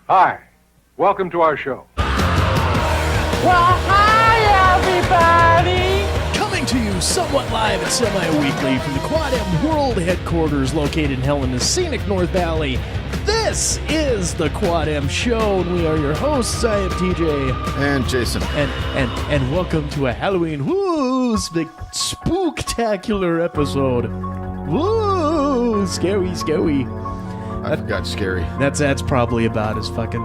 Hi. Welcome to our show. Well, hi, everybody! Coming to you somewhat live and semi-weekly from the Quad M World Headquarters located in Helena's scenic North Valley. This is the Quad M Show, and we are your hosts. I am TJ. And Jason. And welcome to a Halloween spooktacular episode. Woo! Scary. I forgot scary. That's probably about as fucking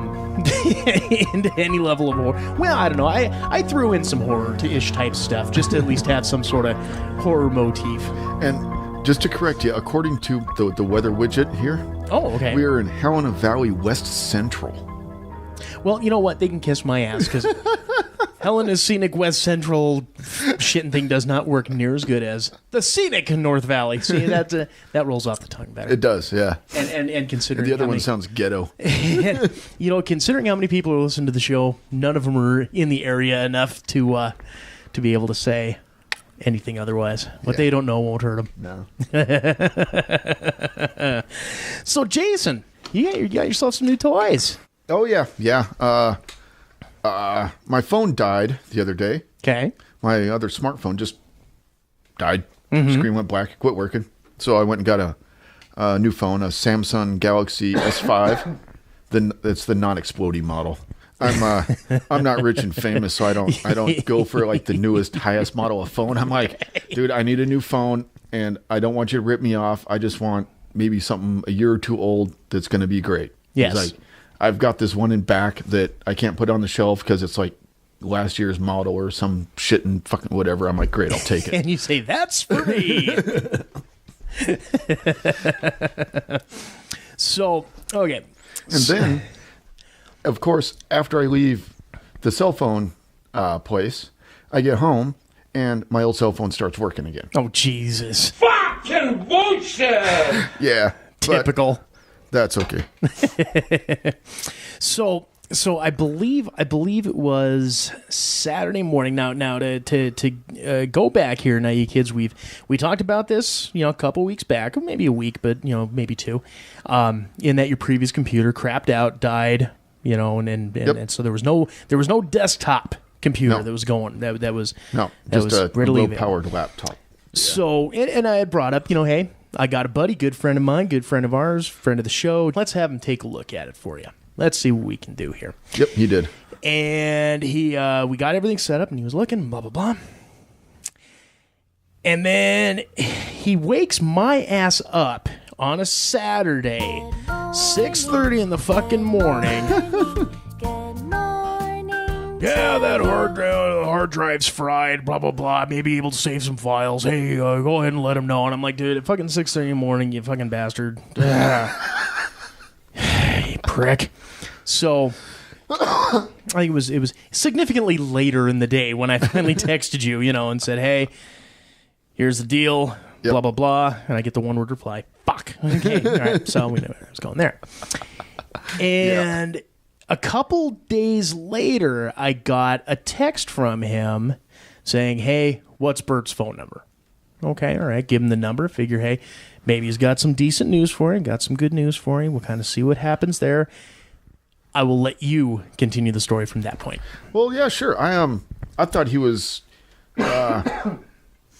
into any level of horror. Well, I don't know. I threw in some horror-ish type stuff just to at least have some sort of horror motif. And just to correct you, according to the weather widget here, okay, we are in Helena Valley West Central. Well, you know what? They can kiss my ass because Helena's scenic West Central shitting thing does not work near as good as the scenic North Valley. See, that rolls off the tongue better. It does, yeah. And considering the other one sounds ghetto. You know, considering how many people are listening to the show, none of them are in the area enough to be able to say anything otherwise. What they don't know won't hurt them. No. So, Jason, you got yourself some new toys. Oh, yeah. My phone died the other day. Okay. My other smartphone just died. Screen went black. Quit working. So I went and got a new phone, a Samsung Galaxy S5. It's the non-exploding model. I'm not rich and famous, so I don't go for like the newest, highest model of phone. I'm like, dude, I need a new phone, and I don't want you to rip me off. I just want maybe something a year or two old that's going to be great. Yes. Like, I've got this one in back that I can't put on the shelf because it's like last year's model or some shit and fucking whatever. I'm like, great, I'll take it. And you say, that's for me. So, okay. And then, of course, after I leave the cell phone place, I get home and my old cell phone starts working again. Oh, Jesus. Fucking bullshit! Yeah. Typical. That's okay. So I believe it was Saturday morning. Now to go back here now, you kids, we talked about this, a couple weeks back, or maybe a week, but maybe two. In that your previous computer crapped out, died, and so there was no desktop computer that was going that was just a readily low powered laptop. Yeah. So and I had brought up, hey, I got a buddy, good friend of mine, good friend of ours, friend of the show. Let's have him take a look at it for you. Let's see what we can do here. Yep, he did. And we got everything set up, and he was looking, blah, blah, blah. And then he wakes my ass up on a Saturday, 6:30 in the fucking morning. Yeah, that hard drive's fried, blah, blah, blah. Maybe able to save some files. Hey, go ahead and let him know. And I'm like, dude, at fucking 6:30 in the morning, you fucking bastard. You prick. So, I think it was significantly later in the day when I finally texted you, and said, hey, here's the deal, blah, blah, blah. And I get the one-word reply, fuck. Okay, all right, so we know I was going there. And... a couple days later, I got a text from him saying, hey, what's Bert's phone number? Okay, all right, give him the number. Figure, hey, maybe he's got some decent news for him, got some good news for him. We'll kind of see what happens there. I will let you continue the story from that point. Well, yeah, sure. I thought he was... I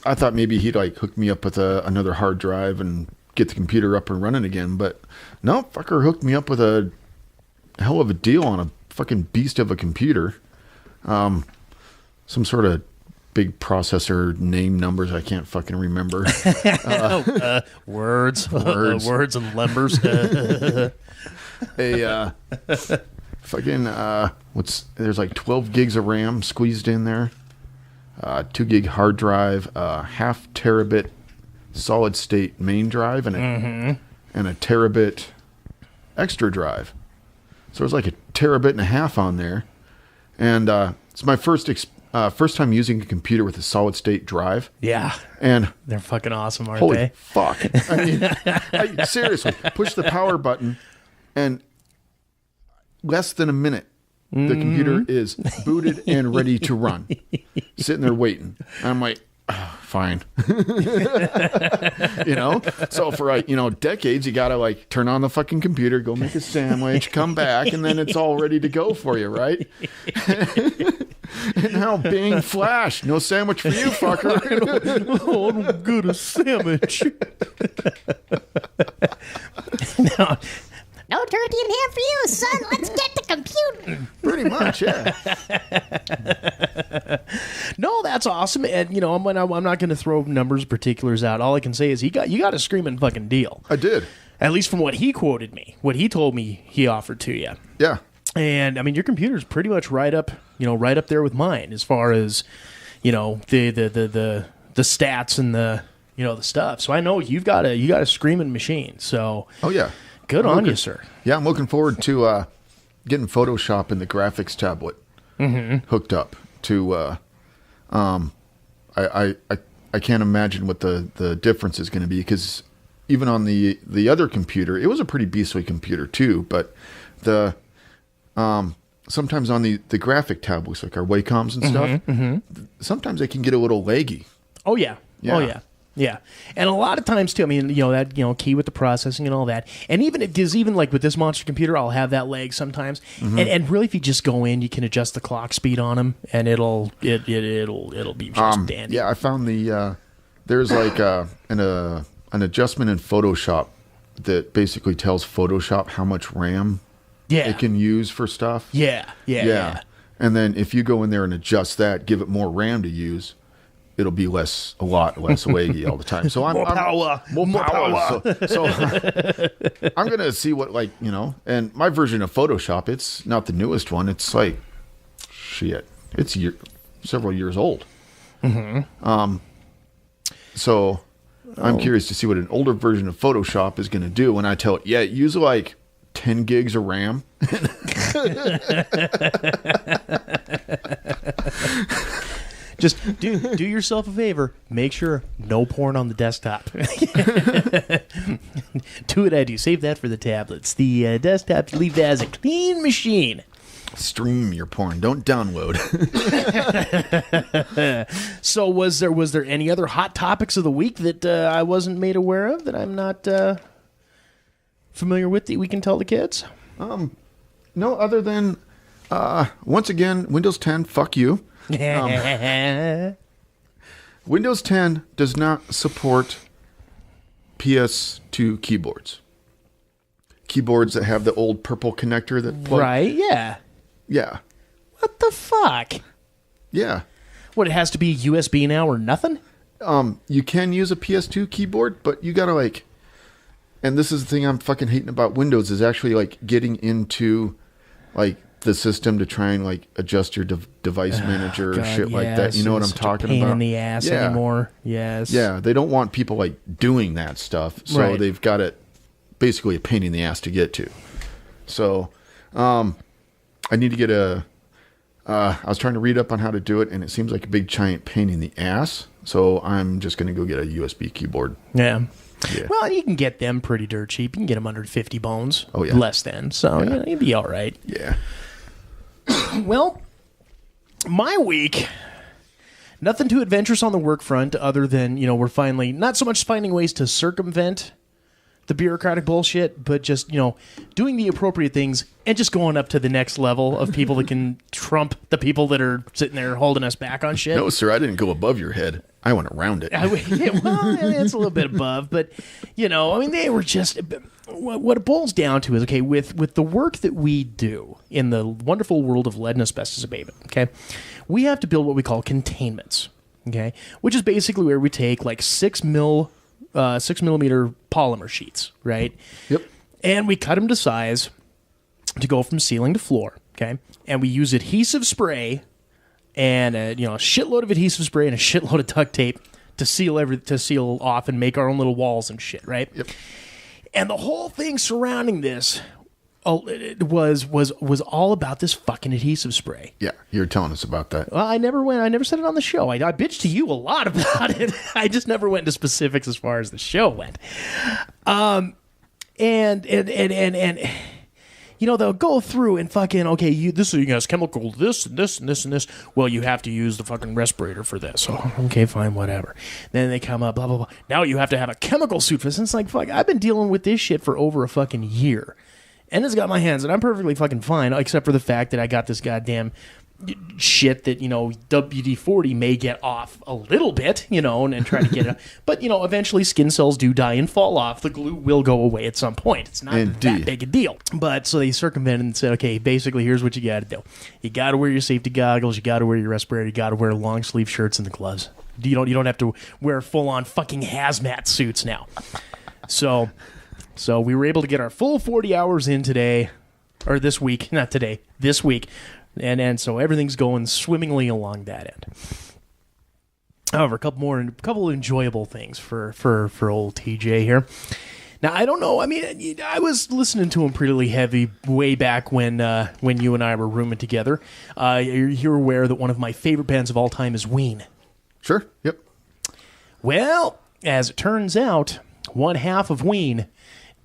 thought maybe he'd like hook me up with another hard drive and get the computer up and running again. But no, fucker hooked me up with a hell of a deal on a fucking beast of a computer. Some sort of big processor name numbers I can't fucking remember. Words and numbers. Fucking there's like 12 gigs of RAM squeezed in there. 2 gig hard drive, half terabit solid state main drive, and a terabit extra drive. So there's like a terabit and a half on there. And it's my first time using a computer with a solid state drive. Yeah. And they're fucking awesome, aren't holy they? Fuck. I mean, seriously, push the power button and less than a minute, the computer is booted and ready to run. Sitting there waiting. And I'm like, oh, fine. You know? So for like, decades, you got to like turn on the fucking computer, go make a sandwich, come back, and then it's all ready to go for you, right? And now Bing Flash, no sandwich for you, fucker. Oh, I'm good a sandwich. No. No turkey in here for you, son. Let's get to computing. Pretty much, yeah. No, that's awesome. And I'm not going to throw numbers, particulars out. All I can say is you got a screaming fucking deal. I did. At least from what he quoted me, what he told me he offered to you. Yeah. And I mean, your computer's pretty much right up there with mine as far as the stats and the stuff. So I know you got a screaming machine. So Oh yeah. Good on you, sir. Yeah, I'm looking forward to getting Photoshop and the graphics tablet hooked up to. I can't imagine what the difference is going to be, because even on the other computer, it was a pretty beastly computer too. But the sometimes on the graphic tablets, like our Wacom's and stuff, sometimes they can get a little laggy. Oh yeah. Yeah. Oh yeah. Yeah, and a lot of times too. I mean, that key with the processing and all that, and even like with this monster computer, I'll have that lag sometimes. And really, if you just go in, you can adjust the clock speed on them, and it'll be just dandy. Yeah, I found there's like an adjustment in Photoshop that basically tells Photoshop how much RAM it can use for stuff. Yeah. And then if you go in there and adjust that, give it more RAM to use, it'll be a lot less laggy all the time. So More power. So I'm gonna see what, and my version of Photoshop, it's not the newest one. It's like shit. It's several years old. So I'm curious to see what an older version of Photoshop is gonna do when I tell it, use like 10 gigs of RAM. Just do yourself a favor. Make sure no porn on the desktop. Do what I do. Save that for the tablets. The desktop, leave that as a clean machine. Stream your porn. Don't download. So was there any other hot topics of the week that I wasn't made aware of, that I'm not familiar with, that we can tell the kids? No, other than once again, Windows 10, fuck you. Windows 10 does not support PS2 keyboards. Keyboards that have the old purple connector that plug. Right, yeah. Yeah. What the fuck? Yeah. What, it has to be USB now or nothing? You can use a PS2 keyboard, but you gotta and this is the thing I'm fucking hating about Windows, is actually getting into the system to try and adjust your device manager or shit like that. You know what I'm talking pain about? In the ass anymore. Yes. Yeah, they don't want people doing that stuff, so they've got it basically a pain in the ass to get to. So, I need to get I was trying to read up on how to do it, and it seems like a big giant pain in the ass. So I'm just going to go get a USB keyboard. Yeah. Yeah. Well, you can get them pretty dirt cheap. You can get them under 50 bones. Oh, yeah. Less than. So, you'd be all right. Yeah. Well, my week, nothing too adventurous on the work front, other than, we're finally not so much finding ways to circumvent the bureaucratic bullshit, but just, doing the appropriate things and just going up to the next level of people that can trump the people that are sitting there holding us back on shit. No, sir, I didn't go above your head. I went around it. It's a little bit above, but, they were just... What it boils down to is, okay, with the work that we do in the wonderful world of lead and asbestos abatement, okay, we have to build what we call containments, okay, which is basically where we take 6 millimeter polymer sheets, right? Yep. And we cut them to size to go from ceiling to floor, okay, and we use adhesive spray and a shitload of adhesive spray and a shitload of duct tape to seal off and make our own little walls and shit, right? Yep. And the whole thing surrounding this was all about this fucking adhesive spray. Yeah, you were telling us about that. Well, I never said it on the show. I bitched to you a lot about it. I just never went into specifics as far as the show went. And they'll go through and fucking, okay, this has chemical, this, and this, and this, and this. Well, you have to use the fucking respirator for this. Oh, okay, fine, whatever. Then they come up, blah, blah, blah. Now you have to have a chemical suit for this. And it's like, fuck, I've been dealing with this shit for over a fucking year. And it's got my hands, and I'm perfectly fucking fine, except for the fact that I got this goddamn shit that, WD-40 may get off a little bit, and try to get it. But, eventually skin cells do die and fall off. The glue will go away at some point. It's not that big a deal. But so they circumvented and said, okay, basically, here's what you got to do. You got to wear your safety goggles. You got to wear your respirator. You got to wear long sleeve shirts and the gloves. You don't have to wear full on fucking hazmat suits now. So we were able to get our full 40 hours in today, or this week, not today, this week. And so everything's going swimmingly along that end. However, a couple enjoyable things for old TJ here. Now, I don't know. I mean, I was listening to him pretty heavy way back when you and I were rooming together. You're aware that one of my favorite bands of all time is Ween. Sure. Yep. Well, as it turns out, one half of Ween,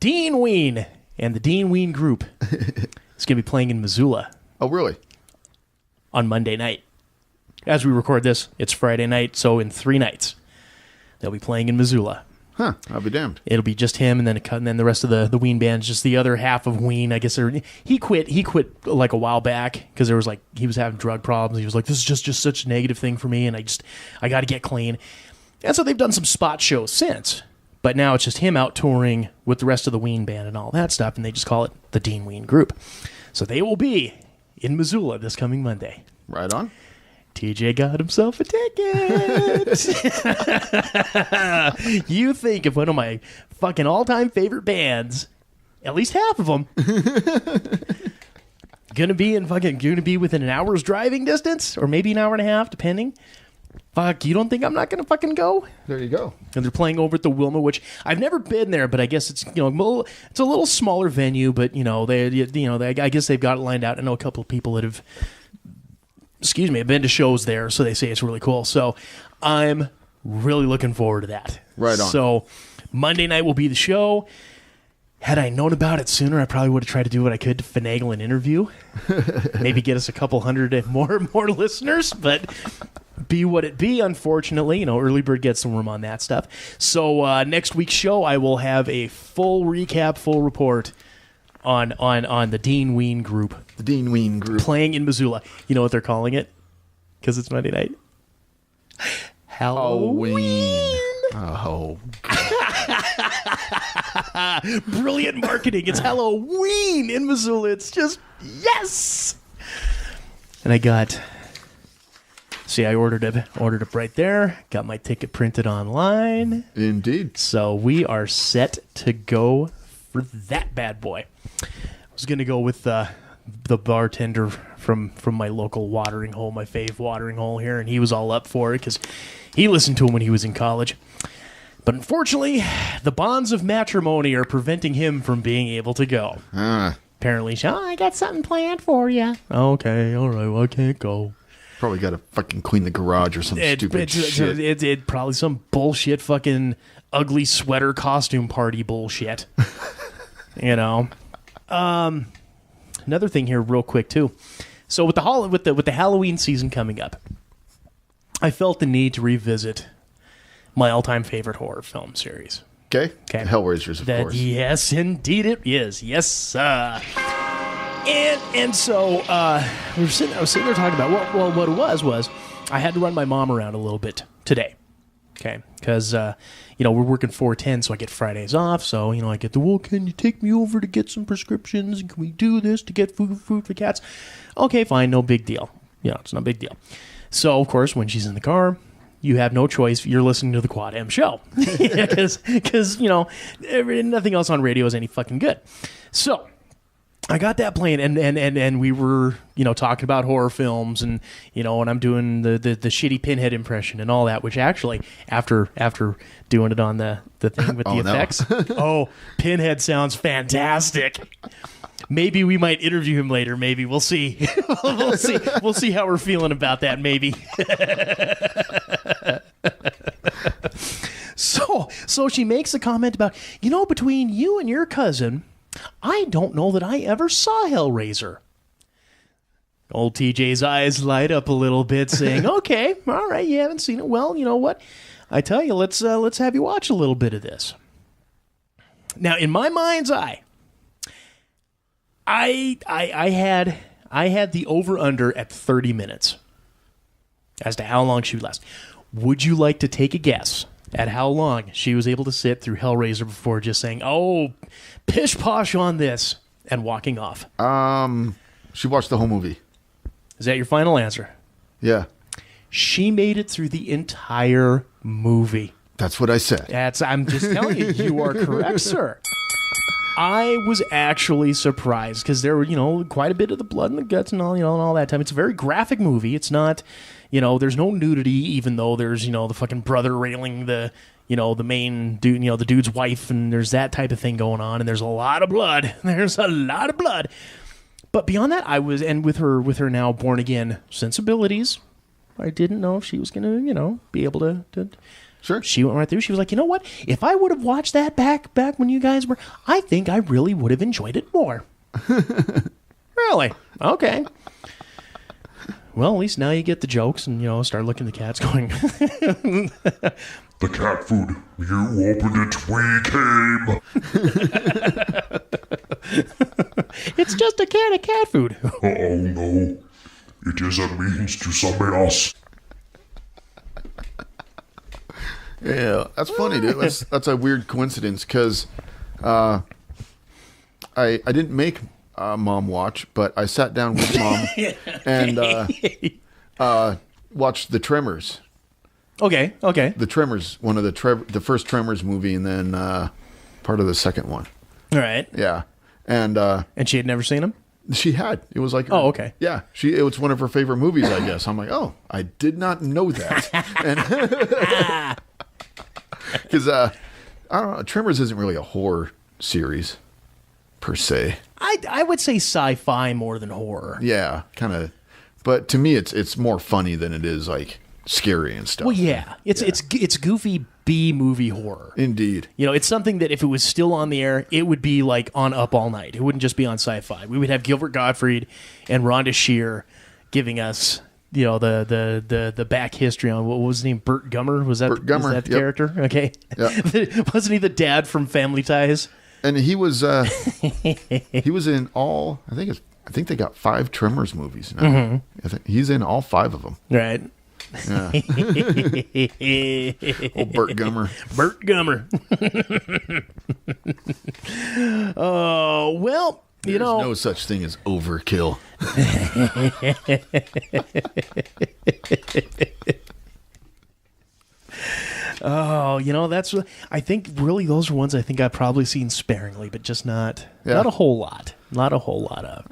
Dean Ween, and the Dean Ween Group is going to be playing in Missoula. Oh, really? On Monday night. As we record this, it's Friday night, so in 3 nights, they'll be playing in Missoula. Huh, I'll be damned. It'll be just him, and then the rest of the Ween band's just the other half of Ween. I guess he quit like a while back because he was having drug problems. He was like, this is just such a negative thing for me, and I got to get clean. And so they've done some spot shows since, but now it's just him out touring with the rest of the Ween band and all that stuff, and they just call it the Dean Ween Group. So they will be in Missoula this coming Monday. Right on. TJ got himself a ticket. You think of one of my fucking all-time favorite bands, at least half of them, gonna be within an hour's driving distance, or maybe an hour and a half, depending. Fuck, you don't think I'm not gonna fucking go? There you go. And they're playing over at the Wilma, which I've never been there, but I guess it's it's a little smaller venue, but I guess they've got it lined out. I know a couple of people that have been to shows there, so they say it's really cool. So I'm really looking forward to that. Right on. So Monday night will be the show. Had I known about it sooner, I probably would have tried to do what I could to finagle an interview. Maybe get us a couple hundred more listeners, but be what it be, unfortunately. Early bird gets some room on that stuff. So next week's show, I will have a full recap, full report on the Dean Ween Group. The Dean Ween Group. Playing in Missoula. You know what they're calling it? Because it's Monday night. Halloween. Oh, brilliant marketing. It's Halloween in Missoula. It's just, yes. And I ordered it right there. Got my ticket printed online. Indeed. So we are set to go for that bad boy. I was going to go with the bartender from my local watering hole, my fave watering hole here, and he was all up for it because he listened to him when he was in college. But unfortunately, the bonds of matrimony are preventing him from being able to go. Apparently, I got something planned for you. Okay, all right, well, I can't go. Probably got to fucking clean the garage or some stupid shit. It probably some bullshit fucking ugly sweater costume party bullshit. Another thing here real quick too. So with the Halloween season coming up, I felt the need to revisit my all-time favorite horror film series. Okay. Hellraisers, of course. Yes, indeed it is. Yes, sir. And so I was sitting there talking about what it was I had to run my mom around a little bit today. Okay, because we're working 4/10, so I get Fridays off. So I get can you take me over to get some prescriptions? And can we do this to get food for cats? Okay, fine, no big deal. It's no big deal. So of course, when she's in the car, you have no choice. You're listening to the Quad M show because nothing else on radio is any fucking good. So I got that playing, and we were talking about horror films, and and I'm doing the shitty Pinhead impression and all that, which actually after doing it on the thing with the effects, Pinhead sounds fantastic. Maybe we might interview him later. Maybe we'll see. We'll see how we're feeling about that. Maybe. So she makes a comment about between you and your cousin, I don't know that I ever saw Hellraiser. Old TJ's eyes light up a little bit, saying, okay, all right, you haven't seen it. Well, you know what? I tell you, let's have you watch a little bit of this. Now, in my mind's eye, I had the over-under at 30 minutes as to how long she would last. Would you like to take a guess at how long she was able to sit through Hellraiser before just saying, oh, pish-posh on this, and walking off? She watched the whole movie. Is that your final answer? Yeah. She made it through the entire movie. That's what I said. I'm just telling you, you are correct, sir. I was actually surprised because there were, quite a bit of the blood and the guts and all, and all that time. It's a very graphic movie. It's not, there's no nudity, even though there's, the fucking brother railing the main dude, the dude's wife, and there's that type of thing going on, and there's a lot of blood. There's a lot of blood. But beyond that, and with her now born again sensibilities, I didn't know if she was going to, be able to. Sure. She went right through. She was like, you know what? If I would have watched that back when you guys were, I think I really would have enjoyed it more. Really? Okay. Well, at least now you get the jokes and, start looking at the cats going. The cat food. You opened it, we came. It's just a can of cat food. Oh no. It is a means to summon us. Yeah, that's funny, dude. That's a weird coincidence because I didn't make Mom watch, but I sat down with Mom and watched The Tremors. Okay. The Tremors, one of the first Tremors movie, and then part of the second one. All right. Yeah, and she had never seen them? She had. It was like, oh, okay. Yeah, it was one of her favorite movies, I guess. I'm like, oh, I did not know that. And because I don't know, Tremors isn't really a horror series per se. I would say sci-fi more than horror. Yeah, kind of. But to me, it's more funny than it is like scary and stuff. Well, yeah, it's goofy B movie horror. Indeed. It's something that if it was still on the air, it would be like on Up All Night. It wouldn't just be on Sci-Fi. We would have Gilbert Gottfried and Rhonda Shear giving us, the back history on what was his name? Burt Gummer? Was that the yep. character? Okay. Yep. Wasn't he the dad from Family Ties? And he was in all. I think they got 5 Tremors movies now. Mm-hmm. I think he's in all 5 of them. Right. Yeah. Old Burt Gummer. Burt Gummer. Oh, well, There's no such thing as overkill. Oh, that's. I think really those are ones I think I've probably seen sparingly, but just not a whole lot. Not a whole lot of.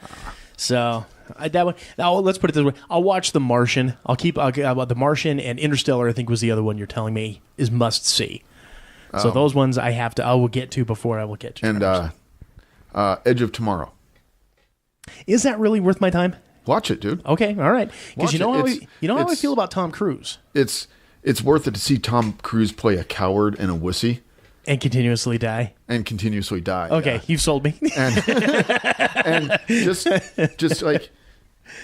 So that one. Now let's put it this way: I'll watch The Martian. I'll keep The Martian and Interstellar. I think was the other one you're telling me is must see. So those ones I will get to before I will get to. And Edge of Tomorrow. Is that really worth my time? Watch it, dude. Okay, all right. Because you know how I feel about Tom Cruise. It's worth it to see Tom Cruise play a coward and a wussy. And continuously die. Okay, yeah. You've sold me. And just like,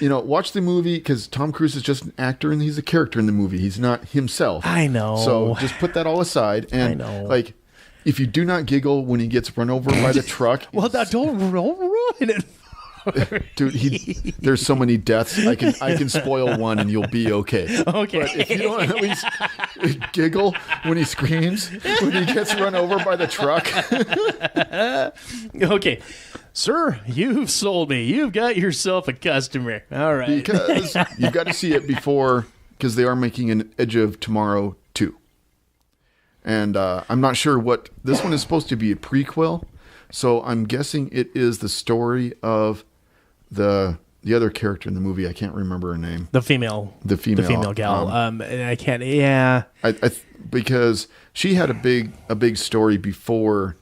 watch the movie because Tom Cruise is just an actor and he's a character in the movie. He's not himself. I know. So just put that all aside. And I know. Like, if you do not giggle when he gets run over by the truck. Well, now don't ruin it. Dude, there's so many deaths. I can spoil one and you'll be okay. Okay. But if you don't at least giggle when he screams, when he gets run over by the truck. Okay. Sir, you've sold me. You've got yourself a customer. All right. Because you've got to see it before, because they are making an Edge of Tomorrow 2. And I'm not sure what, this one is supposed to be a prequel. So I'm guessing it is the story of the other character in the movie. I can't remember her name. The female gal. I can't. Yeah. Because she had a big story before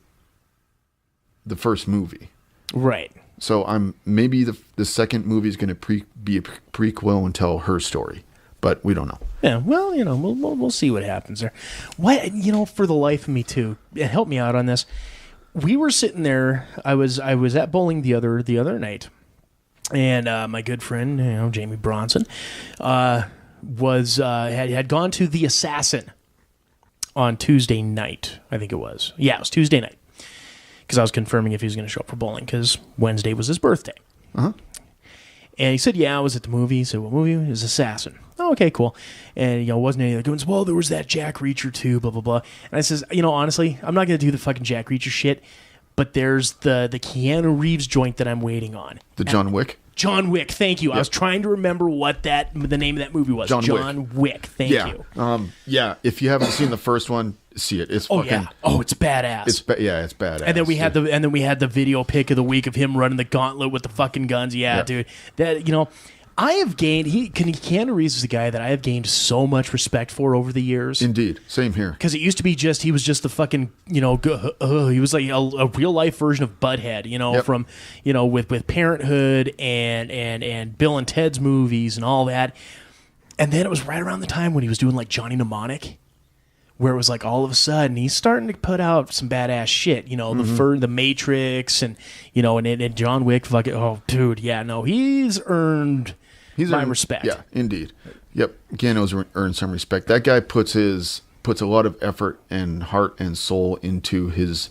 the first movie. Right. So maybe the second movie is going to be a prequel and tell her story, but we don't know. Yeah. Well, we'll see what happens there. What for the life of me too. Help me out on this. we were sitting there. I was at bowling the other night, and my good friend, Jamie Bronson, had gone to The Assassin on Tuesday night. I think it was. Yeah, it was Tuesday night, because I was confirming if he was going to show up for bowling, because Wednesday was his birthday. Uh-huh. And he said, yeah, I was at the movie. He said, what movie? It was Assassin. Oh, okay, cool. And, wasn't any of the good ones. Well, there was that Jack Reacher too, blah, blah, blah. And I says, honestly, I'm not going to do the fucking Jack Reacher shit, but there's the Keanu Reeves joint that I'm waiting on. The John Wick? John Wick, thank you. Yep. I was trying to remember what the name of that movie was. John Wick, thank you. Yeah, if you haven't seen the first one, see it. It's fucking... yeah. Oh, it's badass. It's badass. And then we had the video pick of the week of him running the gauntlet with the fucking guns. Yeah, dude. That I have gained. Keanu Reeves is a guy that I have gained so much respect for over the years. Indeed, same here. Because it used to be he was just the fucking he was like a real life version of Butthead. From with Parenthood and Bill and Ted's movies and all that. And then it was right around the time when he was doing like Johnny Mnemonic, where it was like all of a sudden he's starting to put out some badass shit, the Matrix and and John Wick. Fucking he's earned my respect. Yeah, indeed. Yep, Keanu's earned some respect. That guy puts a lot of effort and heart and soul into his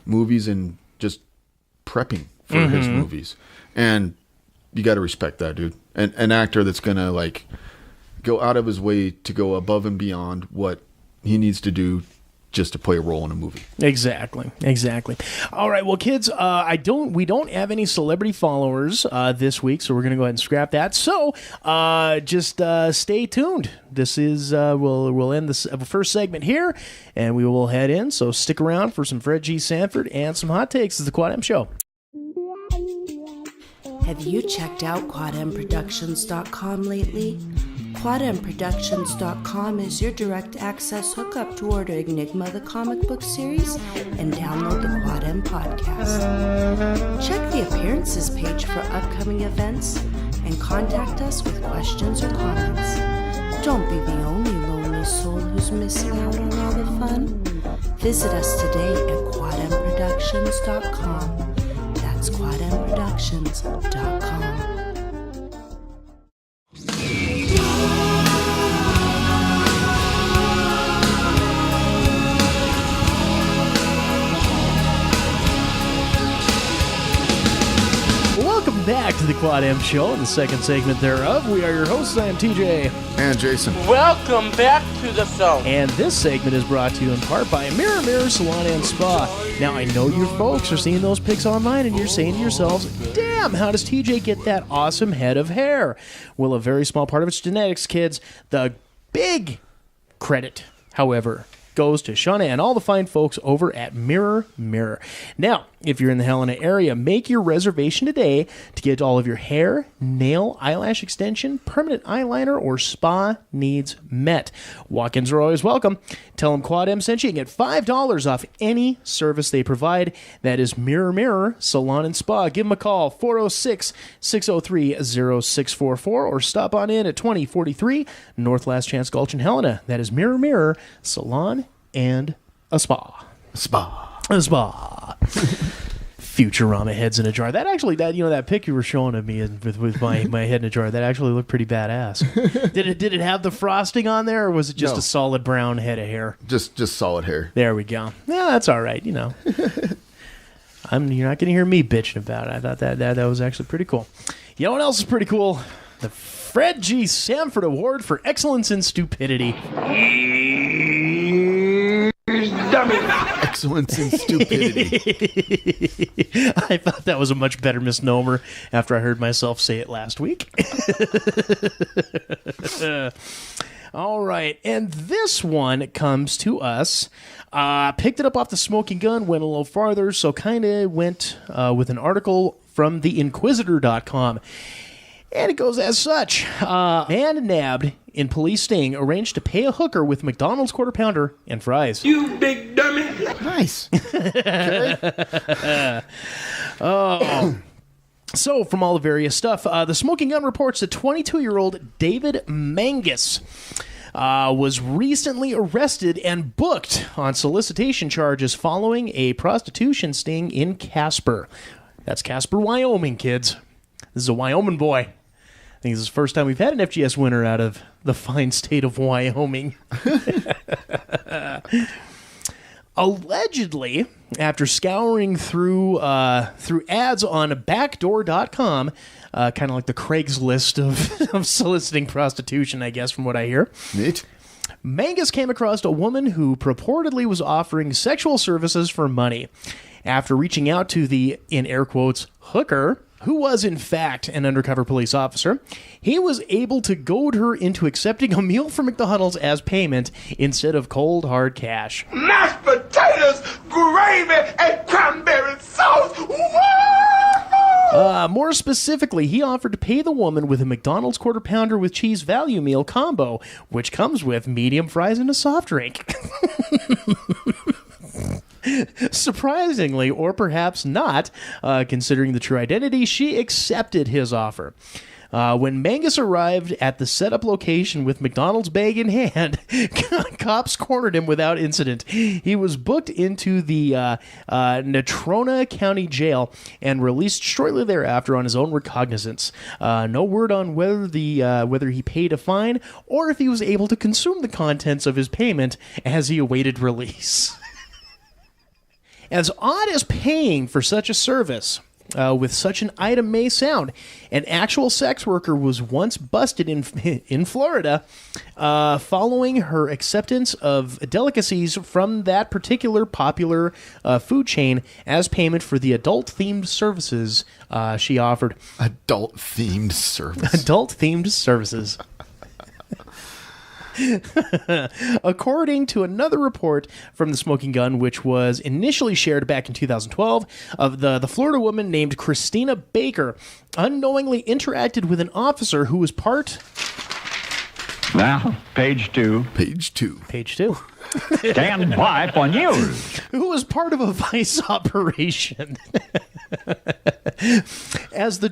movies and just prepping for his movies, and you got to respect that, dude. And an actor that's gonna like go out of his way to go above and beyond what he needs to do just to play a role in a movie. Exactly. All right, well, kids, we don't have any celebrity followers this week, so we're going to go ahead and scrap that. So just stay tuned. This is we'll end this first segment here, and we will head in. So stick around for some Fred G. Sanford and some hot takes. This is the Quad M Show. Have you checked out QuadMProductions.com lately? QuadMProductions.com is your direct access hookup to order Enigma the comic book series and download the Quad M podcast. Check the appearances page for upcoming events and contact us with questions or comments. Don't be the only lonely soul who's missing out on all the fun. Visit us today at QuadMProductions.com. That's QuadMProductions.com. Welcome back to the Quad M Show, the second segment thereof. We are your hosts. I am TJ. And Jason. Welcome back to the show. And this segment is brought to you in part by Mirror Salon and Spa. Now, I know you folks are seeing those pics online and you're saying to yourselves, damn, how does TJ get that awesome head of hair? Well, a very small part of it's genetics, kids. The big credit, however, goes to Shauna and all the fine folks over at Mirror. Now, if you're in the Helena area, make your reservation today to get all of your hair, nail, eyelash extension, permanent eyeliner, or spa needs met. Walk-ins are always welcome. Tell them Quad M sent you and get $5 off any service they provide. That is Mirror Salon and Spa. Give them a call, 406-603-0644, or stop on in at 2043 North Last Chance Gulch in Helena. That is Mirror Salon and a Spa. A spa. Futurama heads in a jar. That pic you were showing of me with my head in a jar, that actually looked pretty badass. Did it have the frosting on there, or was it just a solid brown head of hair? Just solid hair. There we go. Yeah, that's all right. You're not going to hear me bitching about it. I thought that was actually pretty cool. You know what else is pretty cool? The Fred G. Sanford Award for Excellence in Stupidity. Excellence in stupidity. I thought that was a much better misnomer after I heard myself say it last week. All right, and this one comes to us. Picked it up off the Smoking Gun, went a little farther, so kind of went with an article from theinquisitor.com. And it goes as such. Man nabbed in police sting arranged to pay a hooker with McDonald's quarter pounder and fries. You big dummy. Nice. So, from all the various stuff, the Smoking Gun reports that 22-year-old David Mangus was recently arrested and booked on solicitation charges following a prostitution sting in Casper. That's Casper, Wyoming, kids. This is a Wyoming boy. I think this is the first time we've had an FGS winner out of the fine state of Wyoming. Allegedly, after scouring through ads on Backdoor.com, kind of like the Craigslist of soliciting prostitution, I guess, from what I hear. Neat. Mangus came across a woman who purportedly was offering sexual services for money. After reaching out to the, in air quotes, hooker, who was in fact an undercover police officer, he was able to goad her into accepting a meal from McDonald's as payment instead of cold, hard cash. Mashed potatoes, gravy, and cranberry sauce. More specifically, he offered to pay the woman with a McDonald's Quarter Pounder with Cheese value meal combo, which comes with medium fries and a soft drink. Surprisingly, or perhaps not, considering the true identity, she accepted his offer. When Mangus arrived at the setup location with McDonald's bag in hand, cops cornered him without incident. He was booked into the Natrona County Jail and released shortly thereafter on his own recognizance. No word on whether he paid a fine or if he was able to consume the contents of his payment as he awaited release. As odd as paying for such a service with such an item may sound, an actual sex worker was once busted in Florida following her acceptance of delicacies from that particular popular food chain as payment for the adult-themed services she offered. Adult-themed service. Adult-themed services. According to another report from the Smoking Gun, which was initially shared back in 2012, of the Florida woman named Christina Baker unknowingly interacted with an officer who was part... Now, page 2. Page 2. Page 2. Stand by for news. Who was part of a vice operation. As the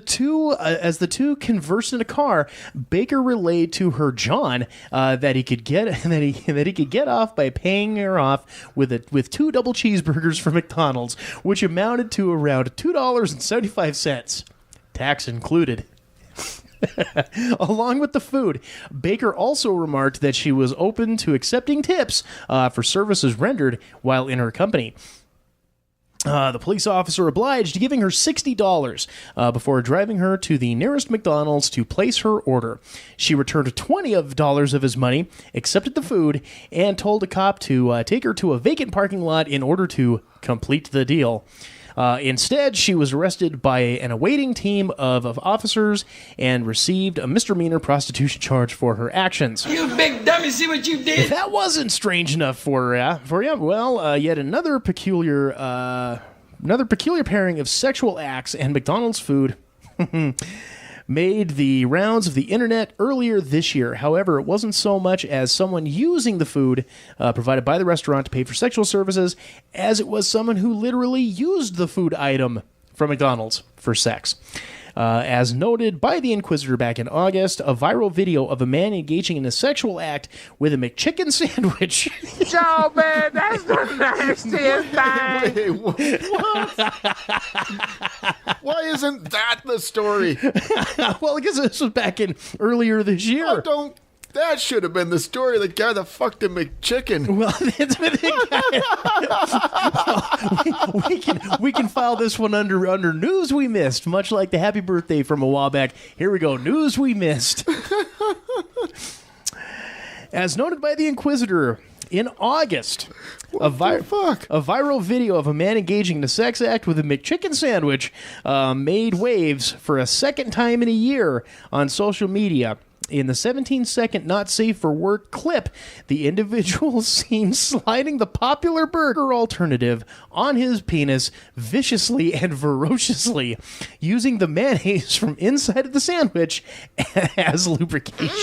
two conversed in a car, Baker relayed to her John that he could get off by paying her off with 2 double cheeseburgers from McDonald's, which amounted to around $2.75, tax included. Along with the food, Baker also remarked that she was open to accepting tips for services rendered while in her company. The police officer obliged, giving her $60 before driving her to the nearest McDonald's to place her order. She returned $20 of his money, accepted the food, and told a cop to take her to a vacant parking lot in order to complete the deal. Instead, she was arrested by an awaiting team of officers and received a misdemeanor prostitution charge for her actions. You big dummy, see what you did? If that wasn't strange enough for you, well, yet another peculiar pairing of sexual acts and McDonald's food made the rounds of the internet earlier this year. However, it wasn't so much as someone using the food provided by the restaurant to pay for sexual services as it was someone who literally used the food item from McDonald's for sex. As noted by the Inquisitor back in August, a viral video of a man engaging in a sexual act with a McChicken sandwich. Joe, man, that's the nastiest thing. Wait, what? Why isn't that the story? Well, because this was back in earlier this year. That should have been the story. The guy that fucked a McChicken. Well, we can file this one under news we missed, much like the happy birthday from a while back. Here we go, news we missed. As noted by the Inquisitor, in August, a viral video of a man engaging in a sex act with a McChicken sandwich made waves for a second time in a year on social media. In the 17-second not safe for work clip, the individual seen sliding the popular burger alternative on his penis viciously and ferociously, using the mayonnaise from inside of the sandwich as lubrication.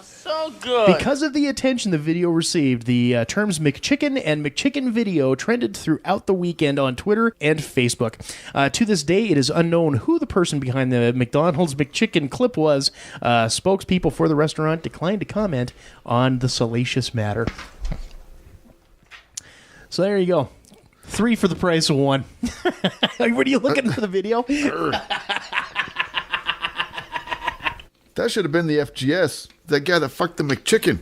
So Oh, good. Because of the attention the video received, the terms McChicken and McChicken video trended throughout the weekend on Twitter and Facebook. To this day, it is unknown who the person behind the McDonald's McChicken clip was. Spokespeople for the restaurant declined to comment on the salacious matter. So there you go. 3 for the price of 1. What are you looking for the video? That should have been the FGS. That guy that fucked the McChicken.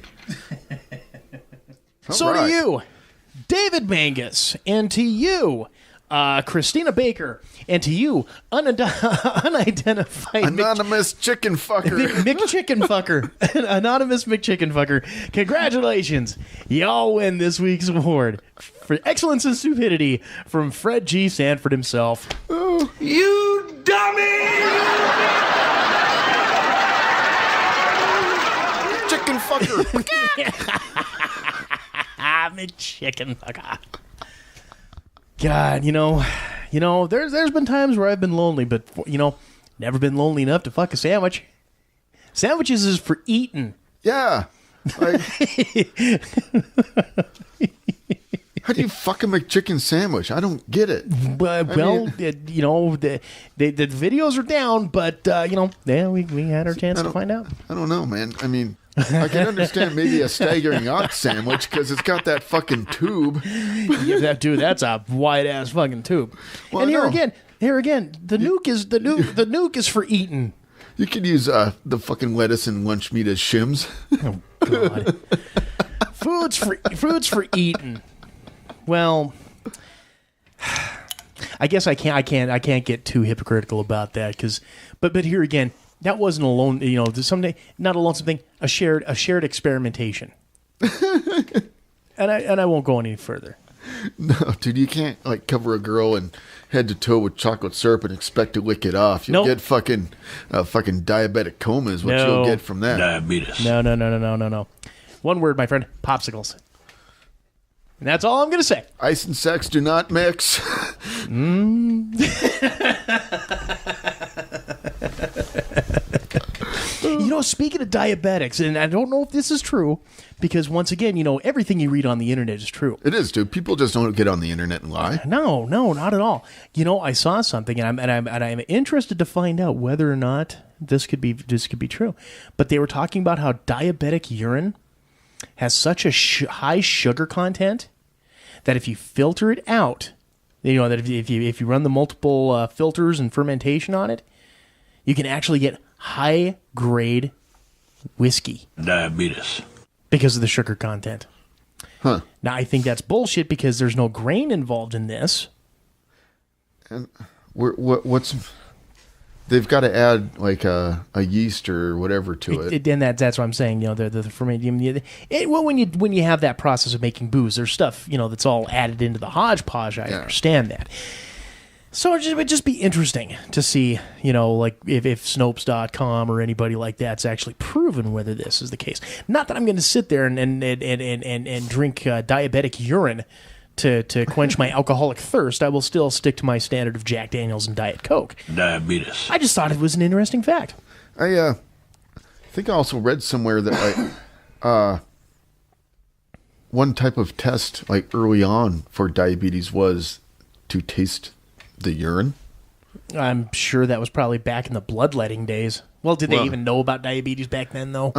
So to you, David Mangus, and to you, Christina Baker, and to you, unidentified anonymous chicken fucker. McChicken fucker. Anonymous McChicken fucker. Congratulations. Y'all win this week's award for excellence and stupidity from Fred G. Sanford himself. Oh. You dummy! Chicken fucker. McChicken fucker. God, you know, there's been times where I've been lonely, but never been lonely enough to fuck a sandwich. Sandwiches is for eating. Yeah. Like, how do you fuck a McChicken sandwich? I don't get it. The videos are down, but we had our chance to find out. I don't know, man. I mean, I can understand maybe a staggering ox sandwich because it's got that fucking tube. Yeah, that's a wide ass fucking tube. Well, and here again, the nuke is for eating. You could use the fucking lettuce and lunch meat as shims. Oh God, food's for eating. Well, I guess I can't get too hypocritical about that but here again, that wasn't alone. Someday not a lonesome thing. A shared experimentation. and I won't go any further. No, dude, you can't cover a girl in head to toe with chocolate syrup and expect to lick it off. You'll get fucking diabetic coma is what you'll get from that. Diabetes. No. One word, my friend: popsicles. And that's all I'm going to say. Ice and sex do not mix. Speaking of diabetics, and I don't know if this is true, because once again, everything you read on the internet is true. It is, dude. People just don't get on the internet and lie. No, not at all. I saw something, and I'm interested to find out whether or not this could be true. But they were talking about how diabetic urine has such a high sugar content that if you filter it out, that if you run the multiple filters and fermentation on it, you can actually get high grade whiskey. Diabetes. Because of the sugar content. Huh. Now I think that's bullshit because there's no grain involved in this. And what's they've got to add a yeast or whatever to it. And that's what I'm saying. The fermentation. Well, when you have that process of making booze, there's stuff that's all added into the hodgepodge. I understand that. So it would just be interesting to see, if Snopes.com or anybody like that's actually proven whether this is the case. Not that I'm going to sit there and drink diabetic urine to quench my alcoholic thirst. I will still stick to my standard of Jack Daniels and Diet Coke. Diabetes. I just thought it was an interesting fact. I think I also read somewhere that one type of test early on for diabetes was to taste the urine. I'm sure that was probably back in the bloodletting days. Well, did they even know about diabetes back then, though?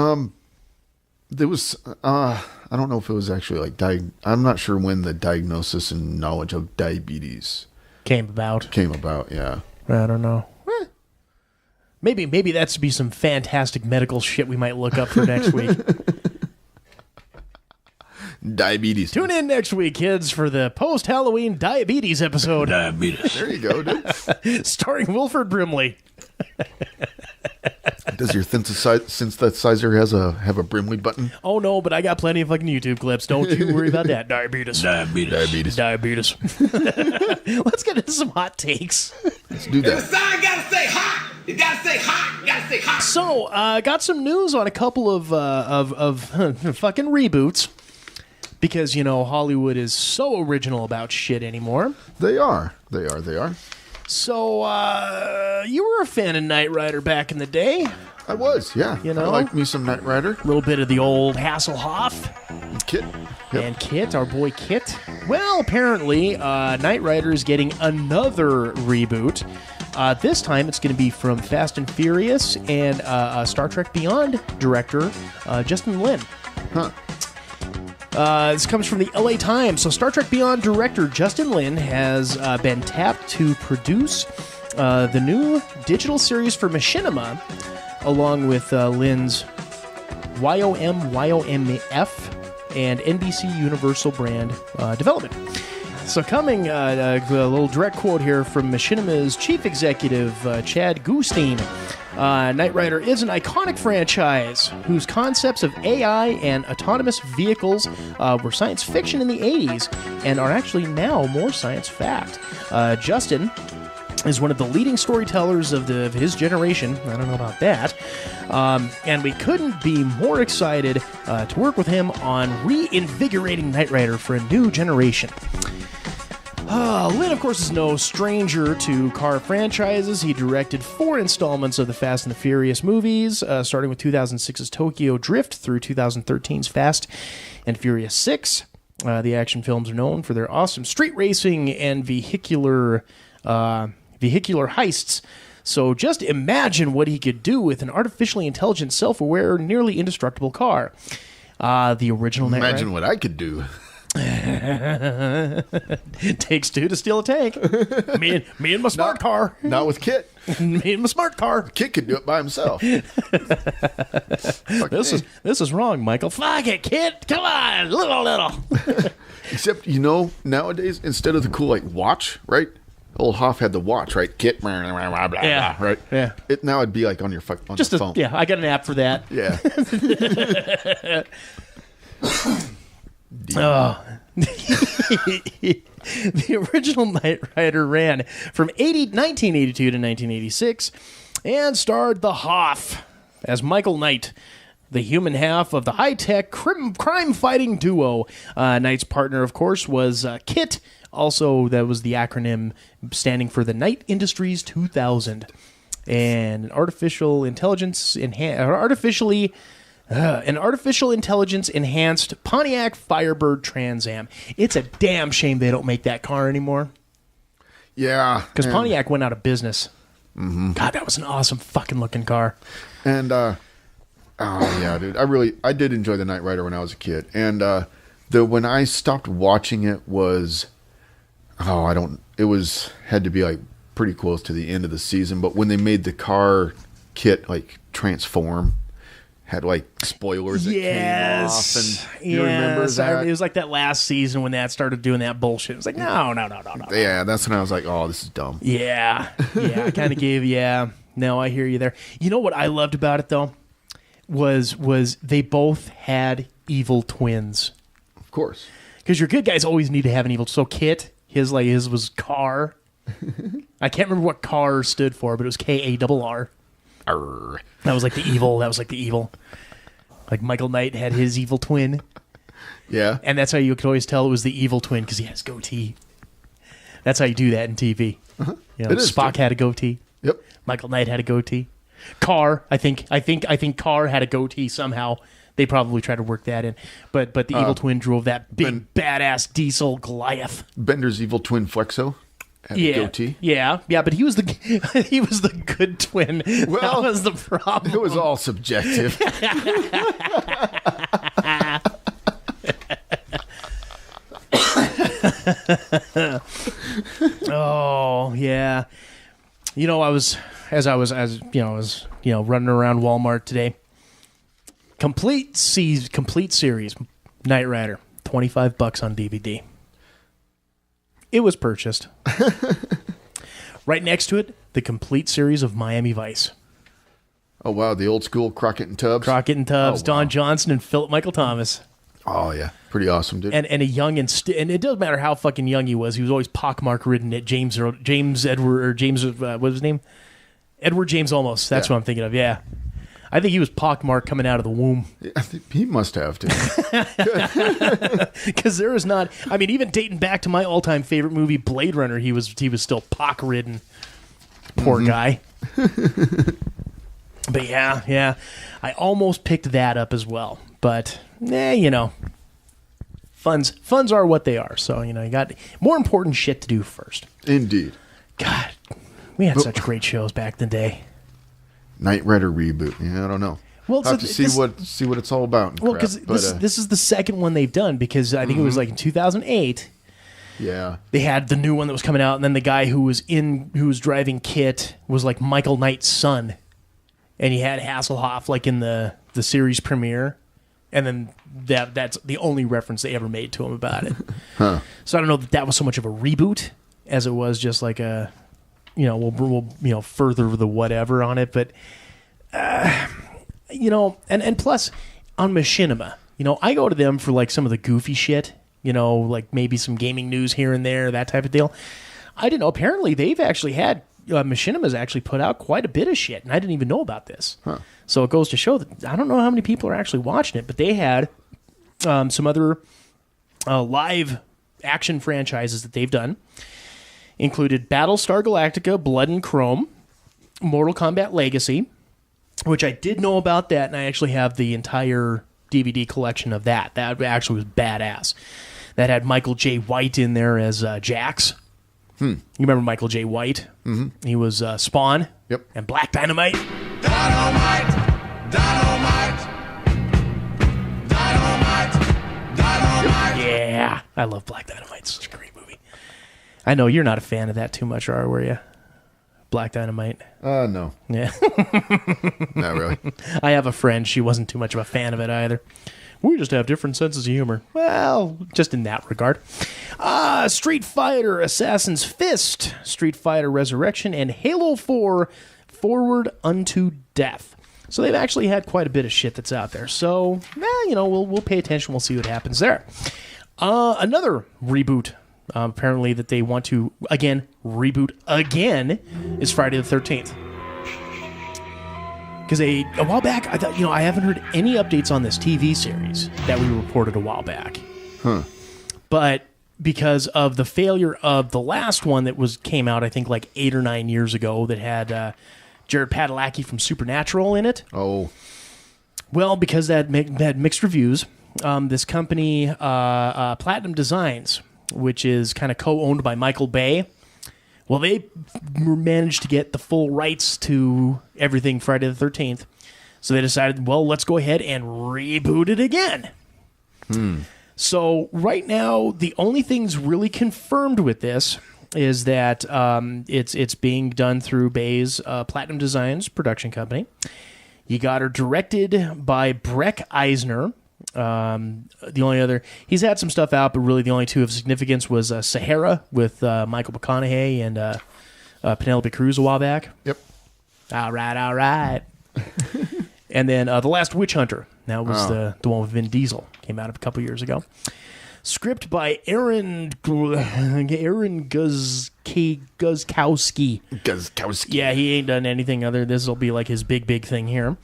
There was, I don't know if it was actually I'm not sure when the diagnosis and knowledge of diabetes came about, yeah. I don't know. Maybe that's be some fantastic medical shit we might look up for next week. Diabetes. Tune in next week, kids, for the post-Halloween diabetes episode. Diabetes. There you go, dude. Starring Wilford Brimley. Does your synthesizer have a Brimley button? Oh, no, but I got plenty of fucking YouTube clips. Don't you worry about that. Diabetes. Diabetes. Let's get into some hot takes. Let's do that. The sign gotta say hot. You gotta say hot. You gotta say hot. So, got some news on a couple of fucking reboots. Because, Hollywood is so original about shit anymore. They are. So, you were a fan of Knight Rider back in the day. I was, yeah. You know? I like me some Knight Rider. A little bit of the old Hasselhoff. Kit. Yep. And Kit, our boy Kit. Well, apparently, Knight Rider is getting another reboot. This time, it's going to be from Fast and Furious and Star Trek Beyond director Justin Lin. Huh. This comes from the LA Times. So Star Trek Beyond director Justin Lin has been tapped to produce the new digital series for Machinima, along with Lin's YOMF, and NBC Universal brand development. So coming, a little direct quote here from Machinima's chief executive, Chad Goostine. Knight Rider is an iconic franchise whose concepts of AI and autonomous vehicles were science fiction in the 80s and are actually now more science fact. Justin is one of the leading storytellers of his generation. I don't know about that. And we couldn't be more excited to work with him on reinvigorating Knight Rider for a new generation. Lin, of course, is no stranger to car franchises. He directed 4 installments of the Fast and the Furious movies, starting with 2006's Tokyo Drift through 2013's Fast and Furious 6. The action films are known for their awesome street racing and vehicular heists. So just imagine what he could do with an artificially intelligent, self-aware, nearly indestructible car. The original Knight Rider. Imagine what I could do. It takes 2 to steal a tank. Me and my smart car. Not with Kit. Me and my smart car. Kit could do it by himself. This is wrong, Michael. Fuck it, Kit. Come on, little. Except, nowadays, instead of the cool, watch, right? Old Hoff had the watch, right? Kit, blah, blah, blah, blah, Yeah. right? Yeah. Now it'd be on your on Just the phone. Yeah, I got an app for that. Yeah. The original Knight Rider ran from 1982 to 1986 and starred the Hoff as Michael Knight, the human half of the high-tech crime-fighting duo. Knight's partner, of course, was KIT. Also, that was the acronym standing for the Knight Industries 2000. And an artificial intelligence enhanced Pontiac Firebird Trans Am. It's a damn shame they don't make that car anymore. Yeah. Because Pontiac went out of business. Mm-hmm. God, that was an awesome fucking looking car. And, oh yeah, dude. I did enjoy the Knight Rider when I was a kid. And, when I stopped watching it was, had to be pretty close to the end of the season. But when they made the car kit transform, had spoilers that came off, and you remember that? It was that last season when that started doing that bullshit. It was no. Yeah, that's when I was oh, this is dumb. Yeah, I kind of gave. Yeah, no, I hear you there. You know what I loved about it though was they both had evil twins. Of course, because your good guys always need to have an evil. So Kit, his was Car. I can't remember what Car stood for, but it was KARR. That was the evil. Michael Knight had his evil twin. Yeah. And that's how you could always tell it was the evil twin, because he has goatee. That's how you do that in TV. Uh-huh. Spock had a goatee. Yep. Michael Knight had a goatee. Car, I think Car had a goatee somehow. They probably tried to work that in. But the evil twin drove that big badass diesel Goliath. Bender's evil twin Flexo. Had a goatee. Yeah, but he was the good twin. Well, that was the problem. It was all subjective. Oh yeah, I was running around Walmart today. Complete series, Knight Rider, $25 on DVD. It was purchased. Right next to it, the complete series of Miami Vice. Oh, wow. The old school Crockett and Tubbs. Oh, wow. Don Johnson and Philip Michael Thomas. Oh, yeah. Pretty awesome, dude. And a young and it doesn't matter how fucking young he was always pockmark ridden at James Edward, what was his name? Edward James Olmos. That's what I'm thinking of, yeah. I think he was pockmarked coming out of the womb. I think he must have, too. Because there is not... I mean, even dating back to my all-time favorite movie, Blade Runner, he was still pock-ridden. Poor guy. But yeah, I almost picked that up as well. But, you know, funds are what they are. So, you know, you got more important shit to do first. Indeed. God, we had such great shows back in the day. Knight Rider reboot. Yeah, I don't know. Well, I'll have to see what it's all about. And well, crap, because this is the second one they've done, because I think it was like in 2008. Yeah. They had the new one that was coming out, and then the guy who was driving KITT was like Michael Knight's son. And he had Hasselhoff like in the series premiere. And then that's the only reference they ever made to him about it. Huh. So I don't know that was so much of a reboot as it was just like a, you know, we'll further the whatever on it. But, you know, and plus on Machinima, you know, I go to them for like some of the goofy shit, you know, like maybe some gaming news here and there, that type of deal. I didn't know. Apparently they've actually had, Machinima's actually put out quite a bit of shit, and I didn't even know about this. Huh. So it goes to show that I don't know how many people are actually watching it, but they had some other live action franchises that they've done. Included Battlestar Galactica, Blood and Chrome, Mortal Kombat Legacy, which I did know about that, and I actually have the entire DVD collection of that. That actually was badass. That had Michael J. White in there as Jax. You remember Michael J. White? Mm-hmm. He was Spawn. Yep. And Black Dynamite. Dynamite, dynamite, dynamite, dynamite. Yeah, I love Black Dynamite. It's such a great movie. I know you're not a fan of that too much, were you? Black Dynamite. No. Yeah. Not really. I have a friend. She wasn't too much of a fan of it either. We just have different senses of humor. Well, just in that regard. Street Fighter, Assassin's Fist, Street Fighter Resurrection, and Halo 4, Forward Unto Death. So they've actually had quite a bit of shit that's out there. So, you know, we'll pay attention. We'll see what happens there. Another reboot, apparently, that they want to, again, reboot again, is Friday the 13th. Because a while back, I thought, you know, I haven't heard any updates on this TV series that we reported a while back. Huh. But because of the failure of the last one that came out, I think like 8 or 9 years ago, that had Jared Padalecki from Supernatural in it. Oh. Well, because that had mixed reviews, this company, Platinum Designs, which is kind of co-owned by Michael Bay, well, they managed to get the full rights to everything Friday the 13th. So they decided, well, let's go ahead and reboot it again. So right now, the only thing's really confirmed with this is that it's being done through Bay's Platinum Designs production company. You got her directed by Breck Eisner. The only other, he's had some stuff out, but really the only two of significance was Sahara with Michael McConaughey and Penelope Cruz a while back. Yep. All right. And then The Last Witch Hunter. That was the one with Vin Diesel. Came out a couple years ago. Script by Aaron Guzkowski. Guzkowski. Yeah, he ain't done anything other. This will be like his big thing here.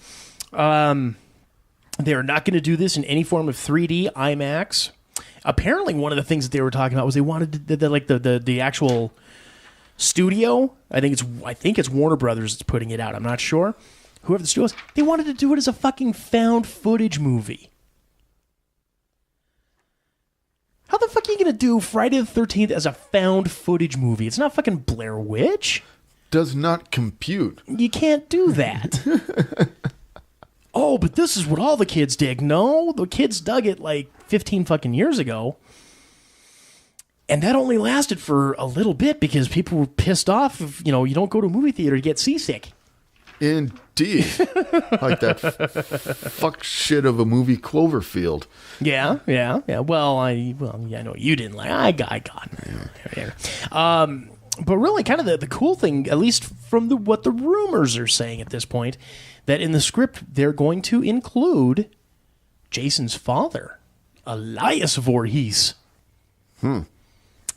They're not going to do this in any form of 3D IMAX. Apparently, one of the things that they were talking about was they wanted the actual studio. I think it's Warner Brothers that's putting it out. I'm not sure. Whoever the studio is, they wanted to do it as a fucking found footage movie. How the fuck are you going to do Friday the 13th as a found footage movie? It's not fucking Blair Witch. Does not compute. You can't do that. Oh, but this is what all the kids dig. No, the kids dug it like 15 fucking years ago. And that only lasted for a little bit because people were pissed off if, you know, you don't go to a movie theater to get seasick. Indeed. Like that fuck shit of a movie Cloverfield. Yeah. Well, I know you didn't like. I got it. But really, kind of the cool thing, at least from what the rumors are saying at this point, that in the script they're going to include Jason's father, Elias Voorhees. And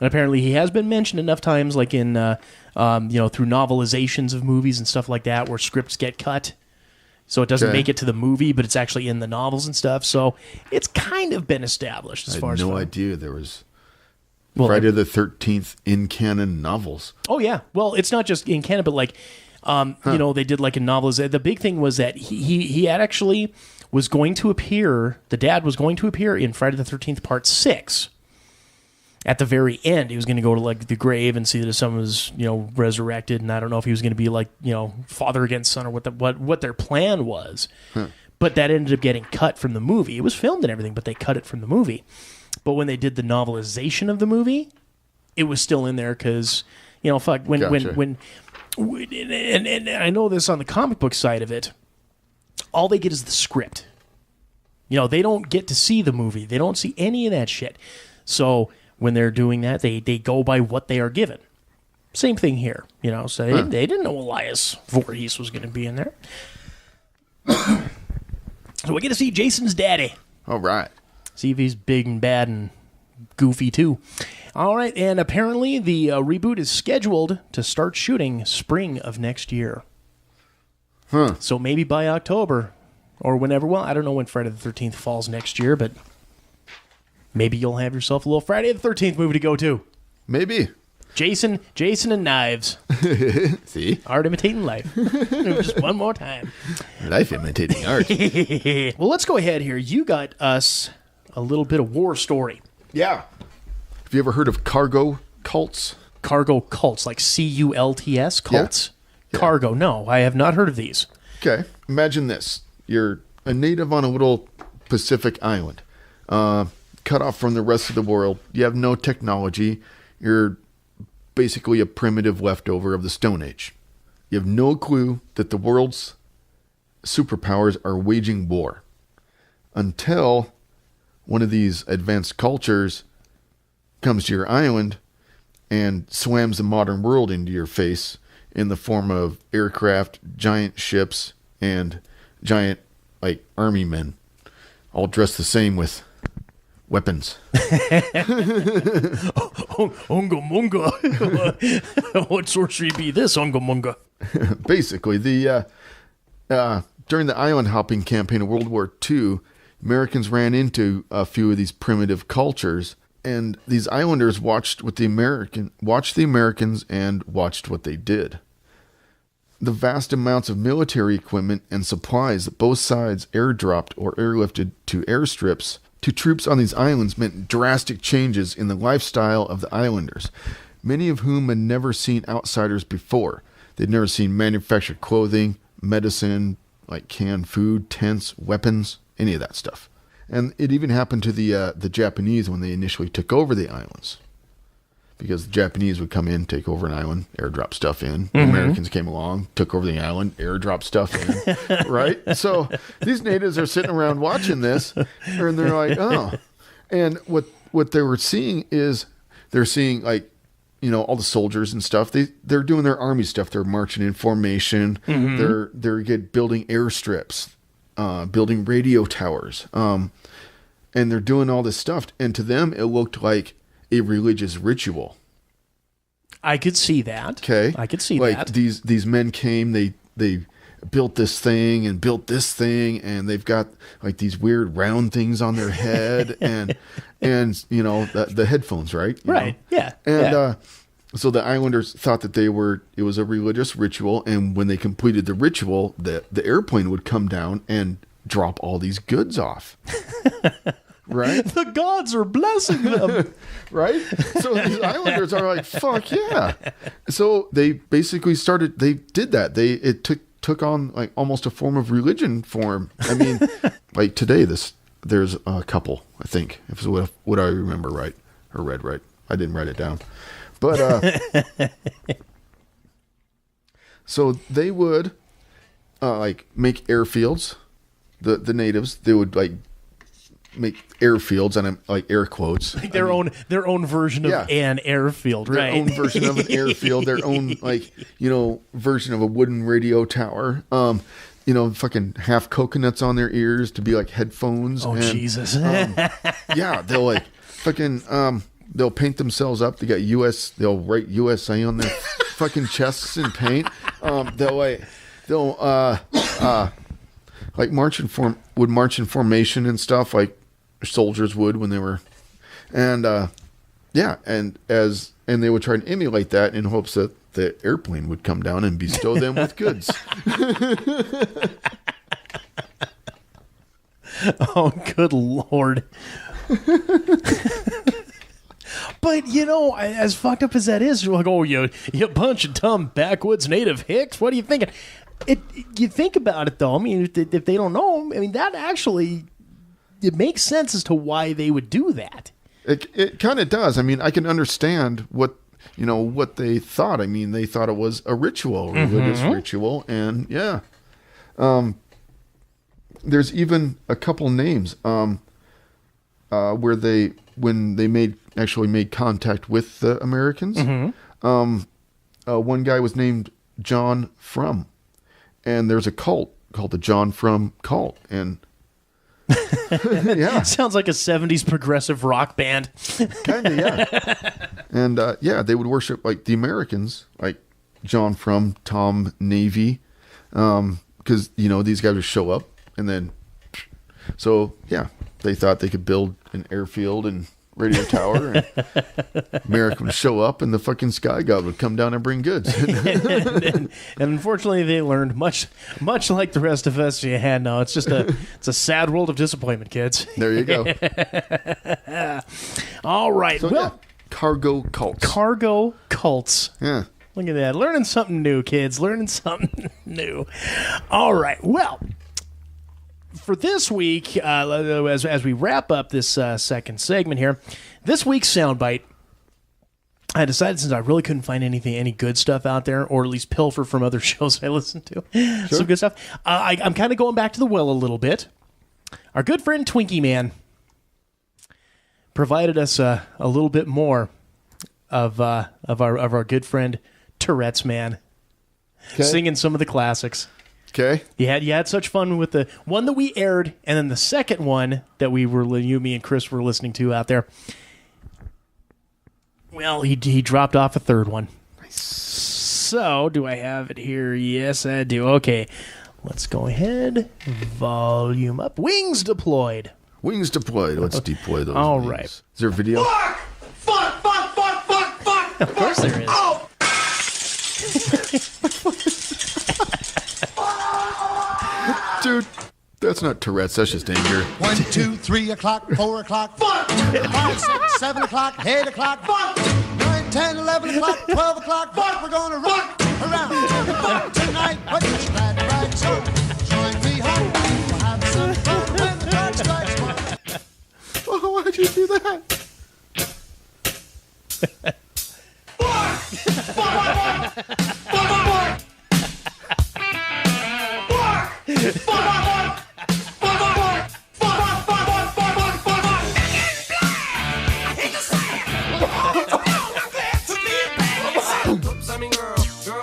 apparently he has been mentioned enough times, like in through novelizations of movies and stuff like that, where scripts get cut, so it doesn't make it to the movie, but it's actually in the novels and stuff. So it's kind of been established as far as I had no idea there was Friday the 13th in canon novels. Oh yeah, well, it's not just in canon, but like You know, they did like a novelization. The big thing was that he had actually was going to appear. The dad was going to appear in Friday the 13th Part 6. At the very end, he was going to go to like the grave and see that someone was, you know, resurrected. And I don't know if he was going to be like, you know, father against son or what their plan was. But that ended up getting cut from the movie. It was filmed and everything, but they cut it from the movie. But when they did the novelization of the movie, it was still in there because, you know, fuck, when and I know this on the comic book side of it, all they get is the script. You know, they don't get to see the movie. They don't see any of that shit. So when they're doing that, they go by what they are given. Same thing here, you know. So they didn't know Elias Voorhees was going to be in there. So we get to see Jason's daddy. All right. See if he's big and bad and goofy too. All right, and apparently the reboot is scheduled to start shooting spring of next year. So maybe by October or whenever. Well, I don't know when Friday the 13th falls next year, but maybe you'll have yourself a little Friday the 13th movie to go to. Maybe. Jason and Knives. See? Art imitating life. Just one more time. Life imitating art. Well, let's go ahead here. You got us a little bit of war story. Yeah. Have you ever heard of cargo cults? Cargo cults, like C-U-L-T-S cults? Yeah. Cargo. No, I have not heard of these. Okay. Imagine this. You're a native on a little Pacific island, cut off from the rest of the world. You have no technology. You're basically a primitive leftover of the Stone Age. You have no clue that the world's superpowers are waging war until one of these advanced cultures comes to your island and slams the modern world into your face in the form of aircraft, giant ships, and giant, like, army men, all dressed the same with weapons. Unga munga. What sorcery be this, Unga munga? Basically, during the island hopping campaign of World War II, Americans ran into a few of these primitive cultures, and these islanders watched the Americans and watched what they did. The vast amounts of military equipment and supplies that both sides airdropped or airlifted to airstrips to troops on these islands meant drastic changes in the lifestyle of the islanders, many of whom had never seen outsiders before. They'd never seen manufactured clothing, medicine, like canned food, tents, weapons, any of that stuff. And it even happened to the Japanese when they initially took over the islands. Because the Japanese would come in, take over an island, airdrop stuff in. The Americans came along, took over the island, airdrop stuff in. Right? So these natives are sitting around watching this, and they're like, oh. And what they were seeing is, they're seeing, like, you know, all the soldiers and stuff. They're doing their army stuff. They're marching in formation. They're building airstrips, building radio towers. And they're doing all this stuff. And to them, it looked like a religious ritual. I could see that. Okay. I could see like that. These men came, they built this thing and built this thing, and they've got like these weird round things on their head and you know, the headphones, right? You right. know? Yeah. And so the islanders thought that it was a religious ritual, and when they completed the ritual, the airplane would come down and drop all these goods off. Right? The gods are blessing them. Right? So these islanders are like, fuck yeah. So they basically they did that. It took on like almost a form of religion form. I mean, like today, there's a couple, I think, if it's what I remember right, or read right. I didn't write it down. But, so they would, like make airfields. The natives, they would like make airfields, and I'm like air quotes, like their own version of an airfield, right? Their own version of an airfield, their own, like, you know, version of a wooden radio tower. You know, fucking half coconuts on their ears to be like headphones. Oh, Jesus. Yeah, they'll like fucking they'll paint themselves up. They got they'll write USA on their fucking chests in paint. They'll like march in formation and stuff, like soldiers would when they were, and and as And they would try and emulate that in hopes that the airplane would come down and bestow them with goods. Oh, good Lord. But, as fucked up as that is, you're like, oh, you bunch of dumb backwoods native hicks. What are you thinking? You think about it, though. I mean, if they don't know, I mean, that actually, it makes sense as to why they would do that. It kind of does. I mean, I can understand what they thought. I mean, they thought it was a ritual, religious ritual. And, yeah. There's even a couple names where when they made contact with the Americans. One guy was named John Frum, and there's a cult called the John Frum cult, and yeah, sounds like a 70s progressive rock band. Kind of, yeah. And they would worship like the Americans, like John Frum, Tom Navy, because these guys would show up, and then they thought they could build an airfield and radio tower, and America would show up, and the fucking sky god would come down and bring goods. and unfortunately, they learned much like the rest of us. Yeah, no, it's a sad world of disappointment, kids. There you go. All right. So, cargo cults. Cargo cults. Yeah. Look at that. Learning something new, kids. Learning something new. All right. Well, for this week, as we wrap up this second segment here, this week's soundbite, I decided, since I really couldn't find any good stuff out there, or at least pilfer from other shows I listened to, some good stuff, I'm kind of going back to the well a little bit. Our good friend Twinkieman provided us a little bit more of our good friend Tourette's man, singing some of the classics. Okay. You had such fun with the one that we aired, and then the second one that you, me, and Chris were listening to out there. Well, he dropped off a third one. Nice. So, do I have it here? Yes, I do. Okay, let's go ahead. Volume up. Wings deployed. Wings deployed. Let's deploy those. All wings. right. Is there a video? Fuck! Of course there is. Oh! Dude, that's not Tourette's. That's just anger. 1, 2, 3 o'clock, 4 o'clock, 5, 6, 7 o'clock, 8 o'clock, 9, 10, 11 o'clock, 12 o'clock. We're gonna rock around the clock tonight. Put your glad rags on. Join me home. We'll have some fun when the clock strikes 1. Oh, why'd you do that?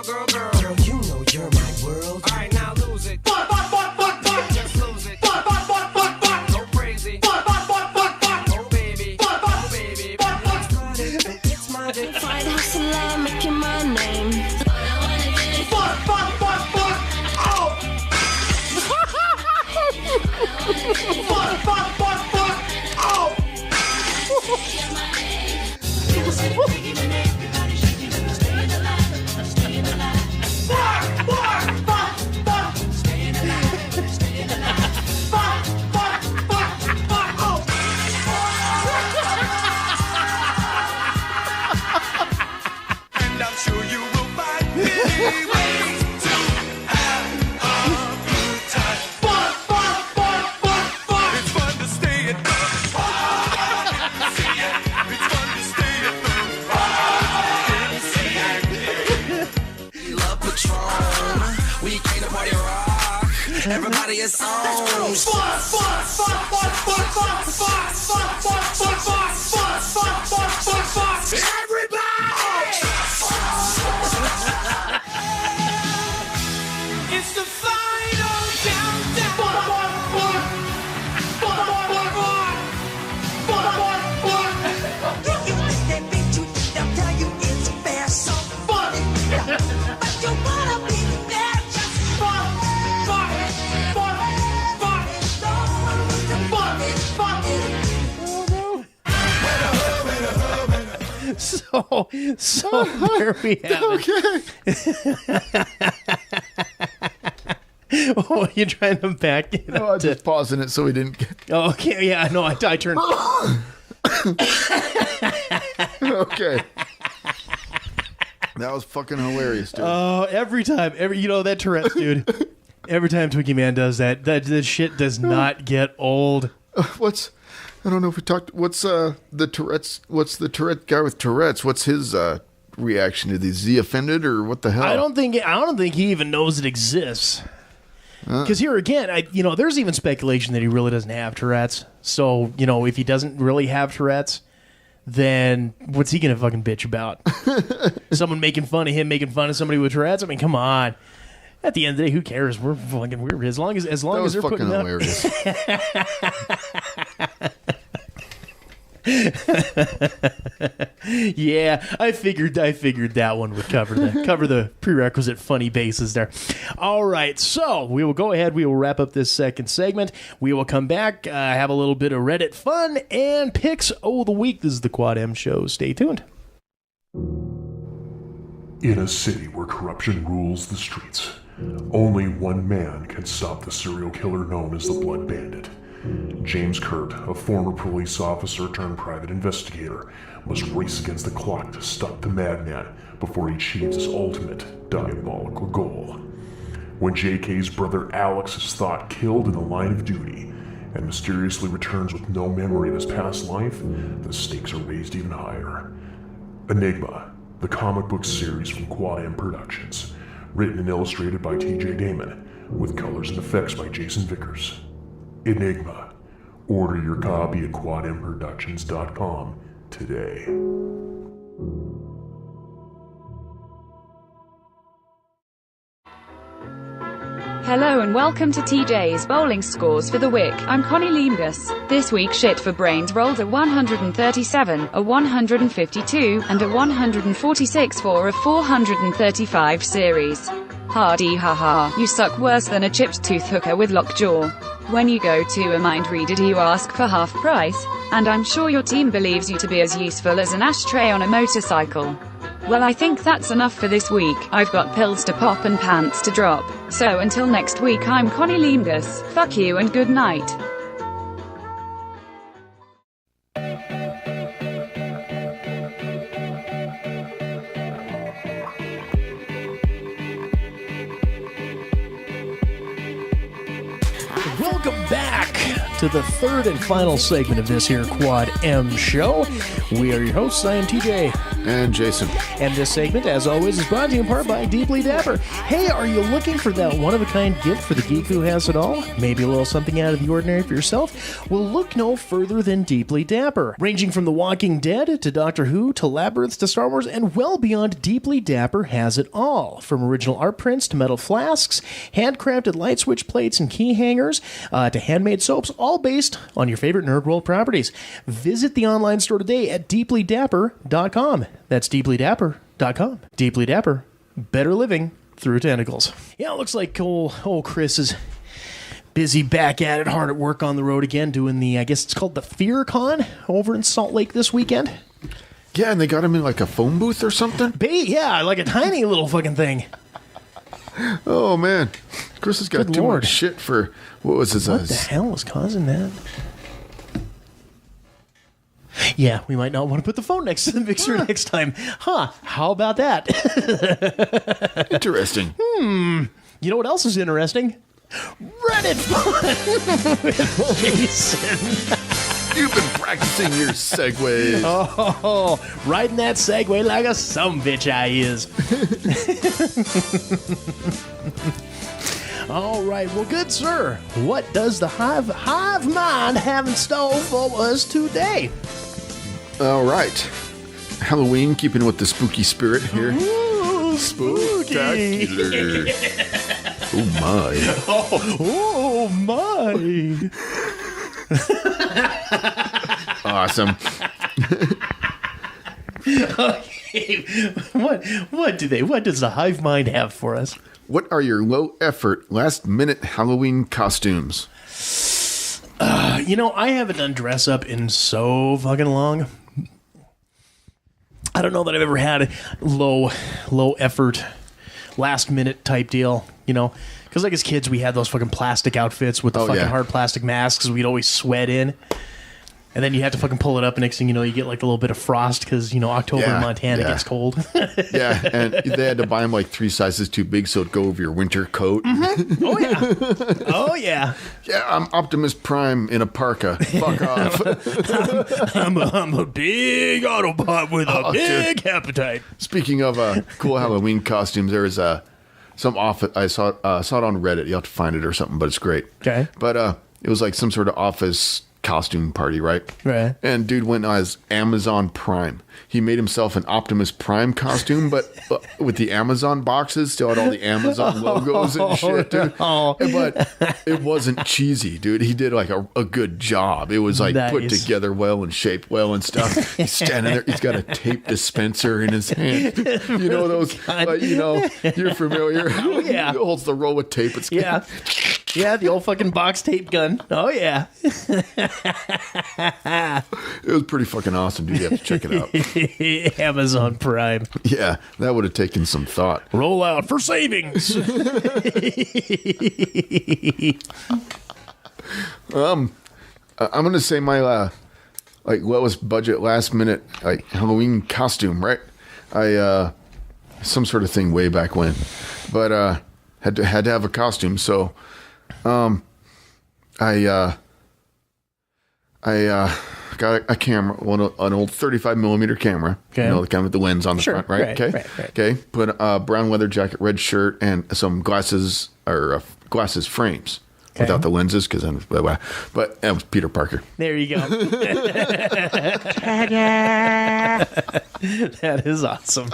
Girl, you know you're my world. All right, now lose it. Just lose it. Go crazy. Oh, baby. It's my day. Fight hustle, I'm making my name. And I'm sure you will find many ways to have a good time. It's fun to stay at the It's fun to stay at the We love Patron. We came to party rock. Everybody is on. It's the final So there we have it. Oh, you're trying to back it No, I'm just pausing it so we didn't get... Oh, okay, yeah, no, I turned... Okay. That was fucking hilarious, dude. Oh, every time, you know, that Tourette's, dude. Every time Twinkieman does that shit does not get old. I don't know if we talked... What's the Tourette guy with Tourette's? What's his reaction to these? Is he offended or what the hell? I don't think he even knows it exists. Because here again, there's even speculation that he really doesn't have Tourette's. So, if he doesn't really have Tourette's, then what's he going to fucking bitch about? Someone making fun of him, making fun of somebody with Tourette's? I mean, come on. At the end of the day, who cares? We're as long as they're putting hilarious. Yeah, I figured that one would cover the prerequisite funny bases there. All right, so we will go ahead. We will wrap up this second segment. We will come back, have a little bit of Reddit fun and picks of the week. This is the Quad M Show. Stay tuned. In a city where corruption rules the streets, only one man can stop the serial killer known as the Blood Bandit. James Kurt, a former police officer turned private investigator, must race against the clock to stop the madman before he achieves his ultimate diabolical goal. When JK's brother Alex is thought killed in the line of duty and mysteriously returns with no memory of his past life, the stakes are raised even higher. Enigma, the comic book series from Quad M Productions, written and illustrated by TJ Damon, with colors and effects by Jason Vickers. Enigma. Order your copy at quadmproductions.com today. Hello and welcome to TJ's Bowling Scores for the Week. I'm Connie Leemgus. This week Shit for Brains rolled a 137, a 152, and a 146 for a 435 series. Hardy haha, you suck worse than a chipped tooth hooker with lockjaw. When you go to a mind reader do you ask for half price? And I'm sure your team believes you to be as useful as an ashtray on a motorcycle. Well, I think that's enough for this week. I've got pills to pop and pants to drop. So until next week, I'm Connie Leemgus. Fuck you and good night. Welcome back to the third and final segment of this here Quad M Show. We are your hosts. I am TJ. And Jason. And this segment, as always, is brought to you in part by Deeply Dapper. Hey, are you looking for that one-of-a-kind gift for the geek who has it all? Maybe a little something out of the ordinary for yourself? Well, look no further than Deeply Dapper. Ranging from The Walking Dead to Doctor Who to Labyrinth to Star Wars and well beyond, Deeply Dapper has it all. From original art prints to metal flasks, handcrafted light switch plates and key hangers, to handmade soaps, all based on your favorite Nerd World properties. Visit the online store today at deeplydapper.com. That's deeplydapper.com. Deeply Dapper, better living through tentacles. Yeah, it looks like old Chris is busy back at it, hard at work on the road again, doing the, I guess it's called the Fear Con over in Salt Lake this weekend. Yeah, and they got him in like a phone booth or something? Yeah, like a tiny little fucking thing. Oh, man. Chris has got too much shit for, what was his... What the hell was causing that? Yeah, we might not want to put the phone next to the mixer next time. Huh, how about that? Interesting. You know what else is interesting? Reddit fun with Jason. You've been practicing your segues. Oh, riding that Segway like a sumbitch I is. All right, well, good sir. What does the hive mind have in store for us today? All right. Halloween, keeping with the spooky spirit here. Ooh, Spectacular. Oh, my. Oh, my. Awesome. Okay. What does the hive mind have for us? What are your low effort, last minute Halloween costumes? I haven't done dress up in so fucking long. I don't know that I've ever had a low effort, last minute type deal, you know? Because like as kids, we had those fucking plastic outfits with the fucking hard plastic masks we'd always sweat in. And then you have to fucking pull it up, and next thing you know, you get like a little bit of frost because, you know, October in Montana gets cold. Yeah, and they had to buy them like 3 sizes too big so it'd go over your winter coat. Mm-hmm. Oh, yeah. Oh, yeah. Yeah, I'm Optimus Prime in a parka. Fuck off. I'm a big Autobot with a big appetite. Speaking of cool Halloween costumes, there is some office. I saw it on Reddit. You have to find it or something, but it's great. Okay. But it was like some sort of office costume party, right? Right. And dude went as Amazon Prime. He made himself an Optimus Prime costume, but with the Amazon boxes, still had all the Amazon logos and shit, dude. No. But it wasn't cheesy, dude. He did like a good job. It was like put together well and shaped well and stuff. He's standing there. He's got a tape dispenser in his hand. You know those, you know, you're familiar. Oh, yeah. He holds the roll of tape. It's Yeah, the old fucking box tape gun. Oh, yeah. It was pretty fucking awesome, dude. You have to check it out. Amazon Prime. Yeah, that would have taken some thought. Roll out for savings. I'm gonna say my like lowest budget last minute like Halloween costume, right? I some sort of thing way back when, but had to have a costume, so I got a camera, an old 35 millimeter camera, you know, the kind with the lens on the front, right? Okay. Put a brown leather jacket, red shirt, and some glasses or glasses frames without the lenses, because but that was Peter Parker. There you go. That is awesome.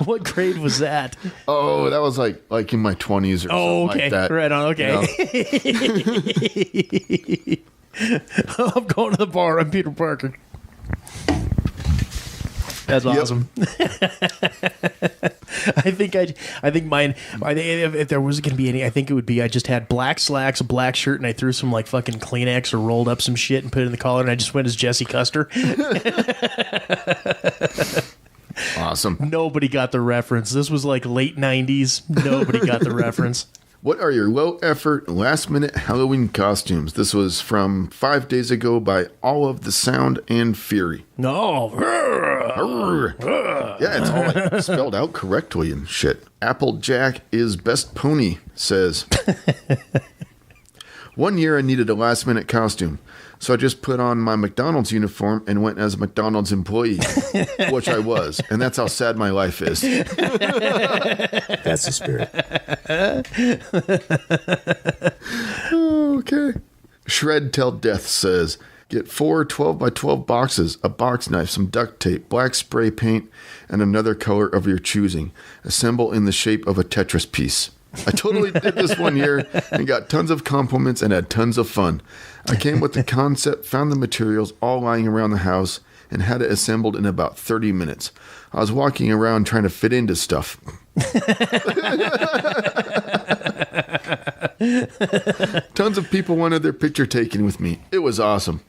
What grade was that? Oh, that was like in my 20s or something like that. Right on. Okay. You know? I'm going to the bar. I'm Peter Parker. That's awesome. I think mine. If there was going to be any, I think it would be I just had black slacks, a black shirt, and I threw some like fucking Kleenex or rolled up some shit and put it in the collar, and I just went as Jesse Custer. Awesome. Nobody got the reference. This was like late 90s. Nobody got the reference. What are your low effort, last minute Halloween costumes? This was from 5 days ago by All of the Sound and Fury. No. Yeah, it's all like spelled out correctly and shit. Applejack is best pony says, 1 year I needed a last minute costume, so I just put on my McDonald's uniform and went as a McDonald's employee, which I was, and that's how sad my life is. That's the spirit. Okay. Shred Till Death says, get 4 12 by 12 boxes, a box knife, some duct tape, black spray paint, and another color of your choosing. Assemble in the shape of a Tetris piece. I totally did this 1 year and got tons of compliments and had tons of fun. I came with the concept, found the materials all lying around the house, and had it assembled in about 30 minutes. I was walking around trying to fit into stuff. Tons of people wanted their picture taken with me. It was awesome.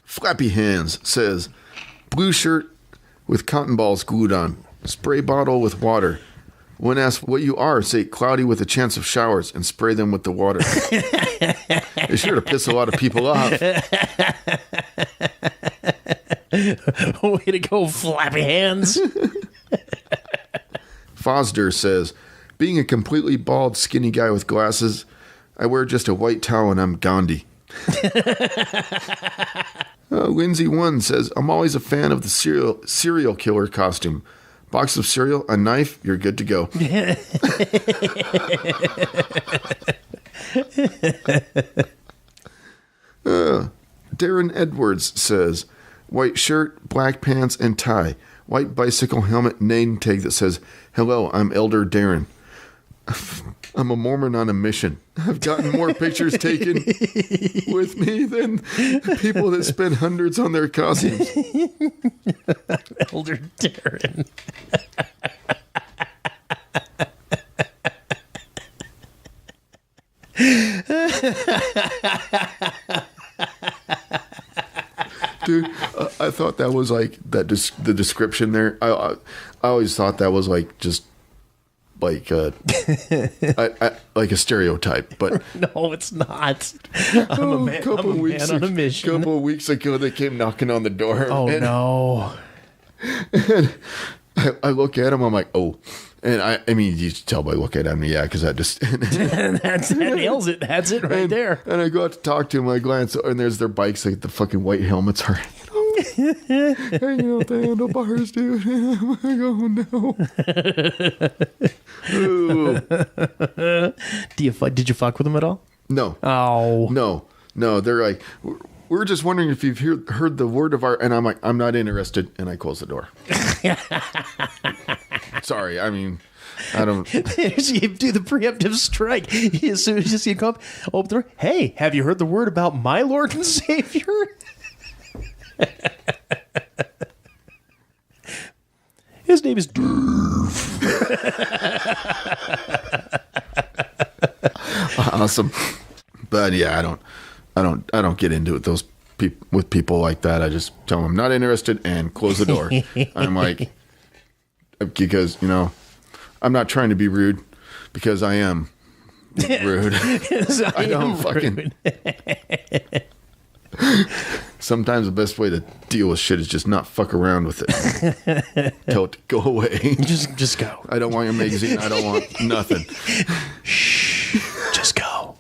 Flappy Hands says, blue shirt with cotton balls glued on, spray bottle with water. When asked what you are, say cloudy with a chance of showers and spray them with the water. It's sure to piss a lot of people off. Way to go, Flappy Hands. Fosder says, being a completely bald, skinny guy with glasses, I wear just a white towel and I'm Gandhi. Lindsay One says, I'm always a fan of the serial killer costume. Box of cereal, a knife, you're good to go. Darren Edwards says, white shirt, black pants, and tie. White bicycle helmet name tag that says, hello, I'm Elder Darren. I'm a Mormon on a mission. I've gotten more pictures taken with me than people that spend hundreds on their costumes. Elder Darren. Dude, I thought that was like the description there. I always thought that was like just like like a stereotype, but No, it's not. I'm a man, couple I'm a weeks man on a mission. couple of weeks ago, they came knocking on the door. Oh, and, no. And I look at him. I'm like, oh. And I mean, you can tell by looking at me, yeah, because I just... that nails it. That's it right there. And I go out to talk to him. I glance, and there's their bikes, like the fucking white helmets are hanging out the handlebars, dude. I'm like, oh, no. Did you fuck with them at all? No. Oh. No. They're like, we're just wondering if you've heard the word of our... And I'm like, I'm not interested. And I close the door. Sorry, I mean, I don't... You do the preemptive strike. As soon as you come, open the door. Hey, have you heard the word about my Lord and Savior? His name is Dave. Awesome. But yeah, I don't get into it with people like that. I just tell them I'm not interested and close the door. I'm like, because, I'm not trying to be rude, because I am rude. I don't fucking... Sometimes the best way to deal with shit is just not fuck around with it. Tell it to go away. Just go. I don't want your magazine. I don't want nothing. Shh. Just go.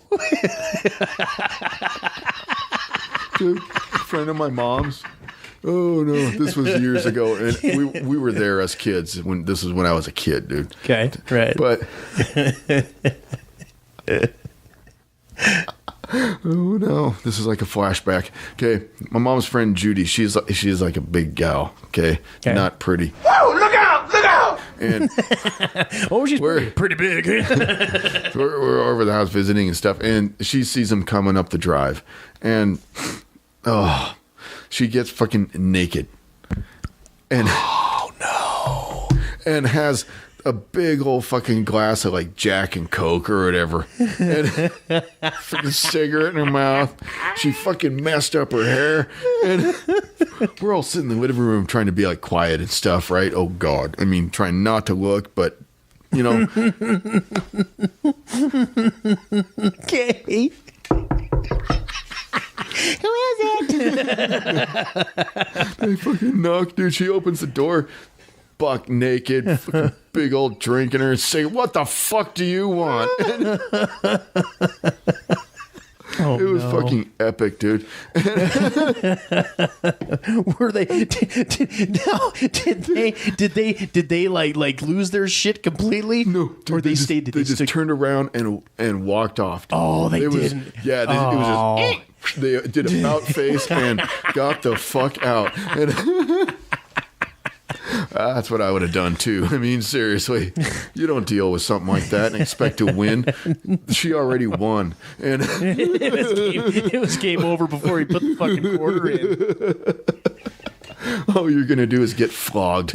Dude, a friend of my mom's. Oh no, this was years ago, and we were there as kids. This was when I was a kid, dude. Okay, right. But oh no, this is like a flashback. Okay, my mom's friend Judy. She's like a big gal. Okay, not pretty. Whoa, look out! Look out! And she's pretty big. we're over the house visiting and stuff, and she sees him coming up the drive, and she gets fucking naked, and and has a big old fucking glass of like Jack and Coke or whatever, and fucking cigarette in her mouth. She fucking messed up her hair, and we're all sitting in the living room trying to be like quiet and stuff, right? Oh God, I mean, trying not to look, but Okay. Who is it? They fucking knock, dude. She opens the door, buck naked, fucking big old drink in her, and say, "What the fuck do you want?" It was fucking epic, dude. Were they? Did they like lose their shit completely? No, dude, or they stayed. They just turned around and walked off. Dude. Oh, they didn't. It was just. They did a about face and got the fuck out. And that's what I would have done too. I mean, seriously, you don't deal with something like that and expect to win. She already won, and it was game over before he put the fucking quarter in. All you're gonna do is get flogged.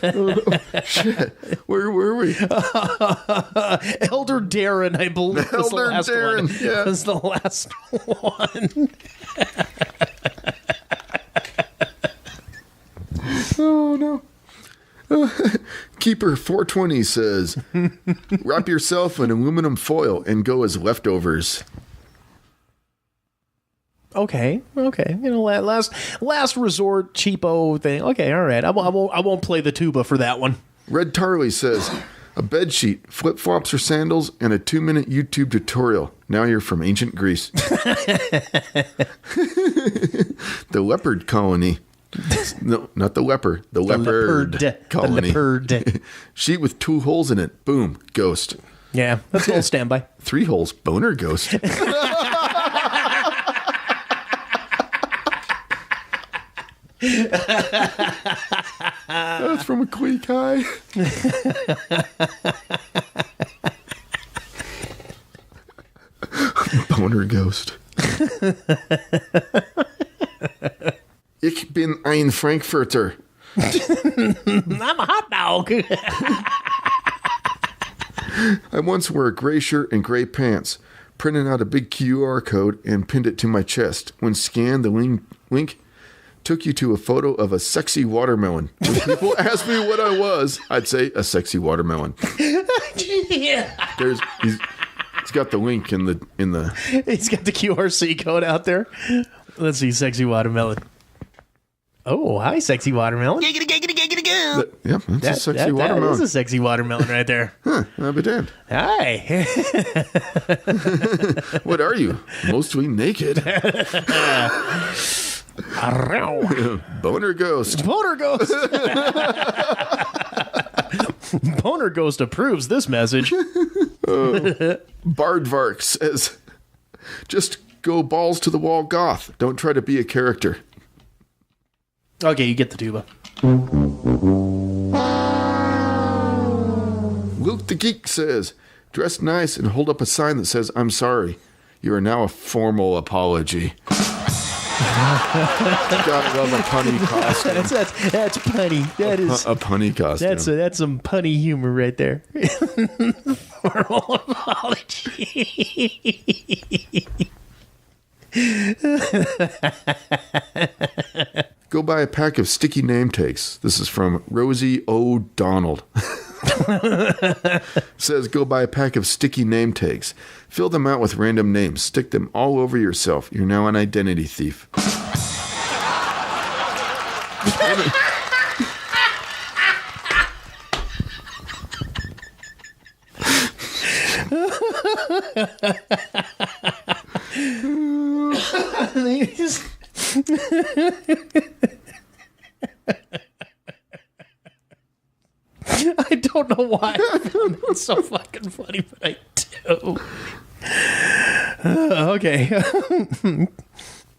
Oh, shit. Where were we? Elder Darren, I believe, was the last one. Yeah. Was the last one. Oh no. Keeper 420 says, wrap yourself in aluminum foil and go as leftovers. Okay. Last resort cheapo thing. Okay, all right. I won't play the tuba for that one. Red Tarley says, a bed sheet, flip flops or sandals, and a 2-minute YouTube tutorial. Now you're from ancient Greece. The leopard colony. No, not the leper. The leopard colony. The leopard. Sheet with 2 holes in it. Boom. Ghost. Yeah, that's a little standby. 3 holes. Boner ghost. That's from a Queek High. Boner ghost. Ich bin ein Frankfurter. I'm a hot dog. I once wore a gray shirt and gray pants, printed out a big QR code and pinned it to my chest. When scanned, the link took you to a photo of a sexy watermelon. When people asked me what I was, I'd say a sexy watermelon. He's got the link in the. He's got the QRC code out there. Let's see, sexy watermelon. Oh, hi, sexy watermelon. Giggity, giggity, giggity, go. That's a sexy watermelon. That is a sexy watermelon right there. Huh, I'll be damned. Hi. What are you? Mostly naked. Boner ghost. Boner ghost. Boner ghost approves this message. Bardvark says, just go balls to the wall goth. Don't try to be a character. Okay, you get the tuba. Luke the Geek says, dress nice and hold up a sign that says, I'm sorry. You are now a formal apology. Gotta love a punny costume. That's punny. That is a punny costume. That's some punny humor right there. Formal apology. Go buy a pack of sticky name tags. This is from Rosie O'Donnell. Says, go buy a pack of sticky name tags. Fill them out with random names. Stick them all over yourself. You're now an identity thief. I don't know why I found that so fucking funny, but I do. Okay.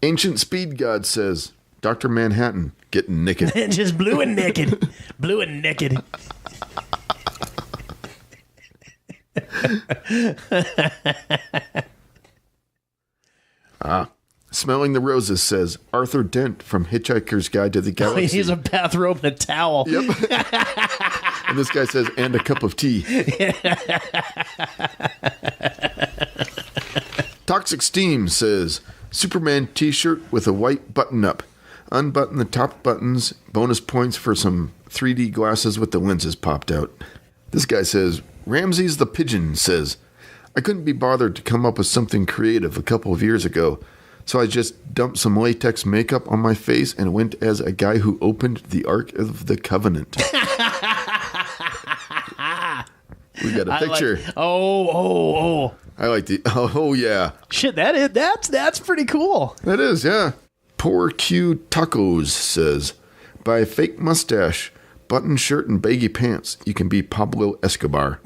Ancient Speed God says, Dr. Manhattan, getting naked. Just blue and naked. Blue and naked. Smelling the Roses says, Arthur Dent from Hitchhiker's Guide to the Galaxy. He's a bathrobe and a towel. Yep. And this guy says, and a cup of tea. Toxic Steam says, Superman t-shirt with a white button-up. Unbutton the top buttons. Bonus points for some 3D glasses with the lenses popped out. This guy says, Ramses the Pigeon says, I couldn't be bothered to come up with something creative a couple of years ago, so I just dumped some latex makeup on my face and went as a guy who opened the Ark of the Covenant. We got a picture. Oh. I like the. Oh yeah. Shit, that's pretty cool. That is, yeah. Poor Q Tacos says, buy a fake mustache, button shirt, and baggy pants. You can be Pablo Escobar.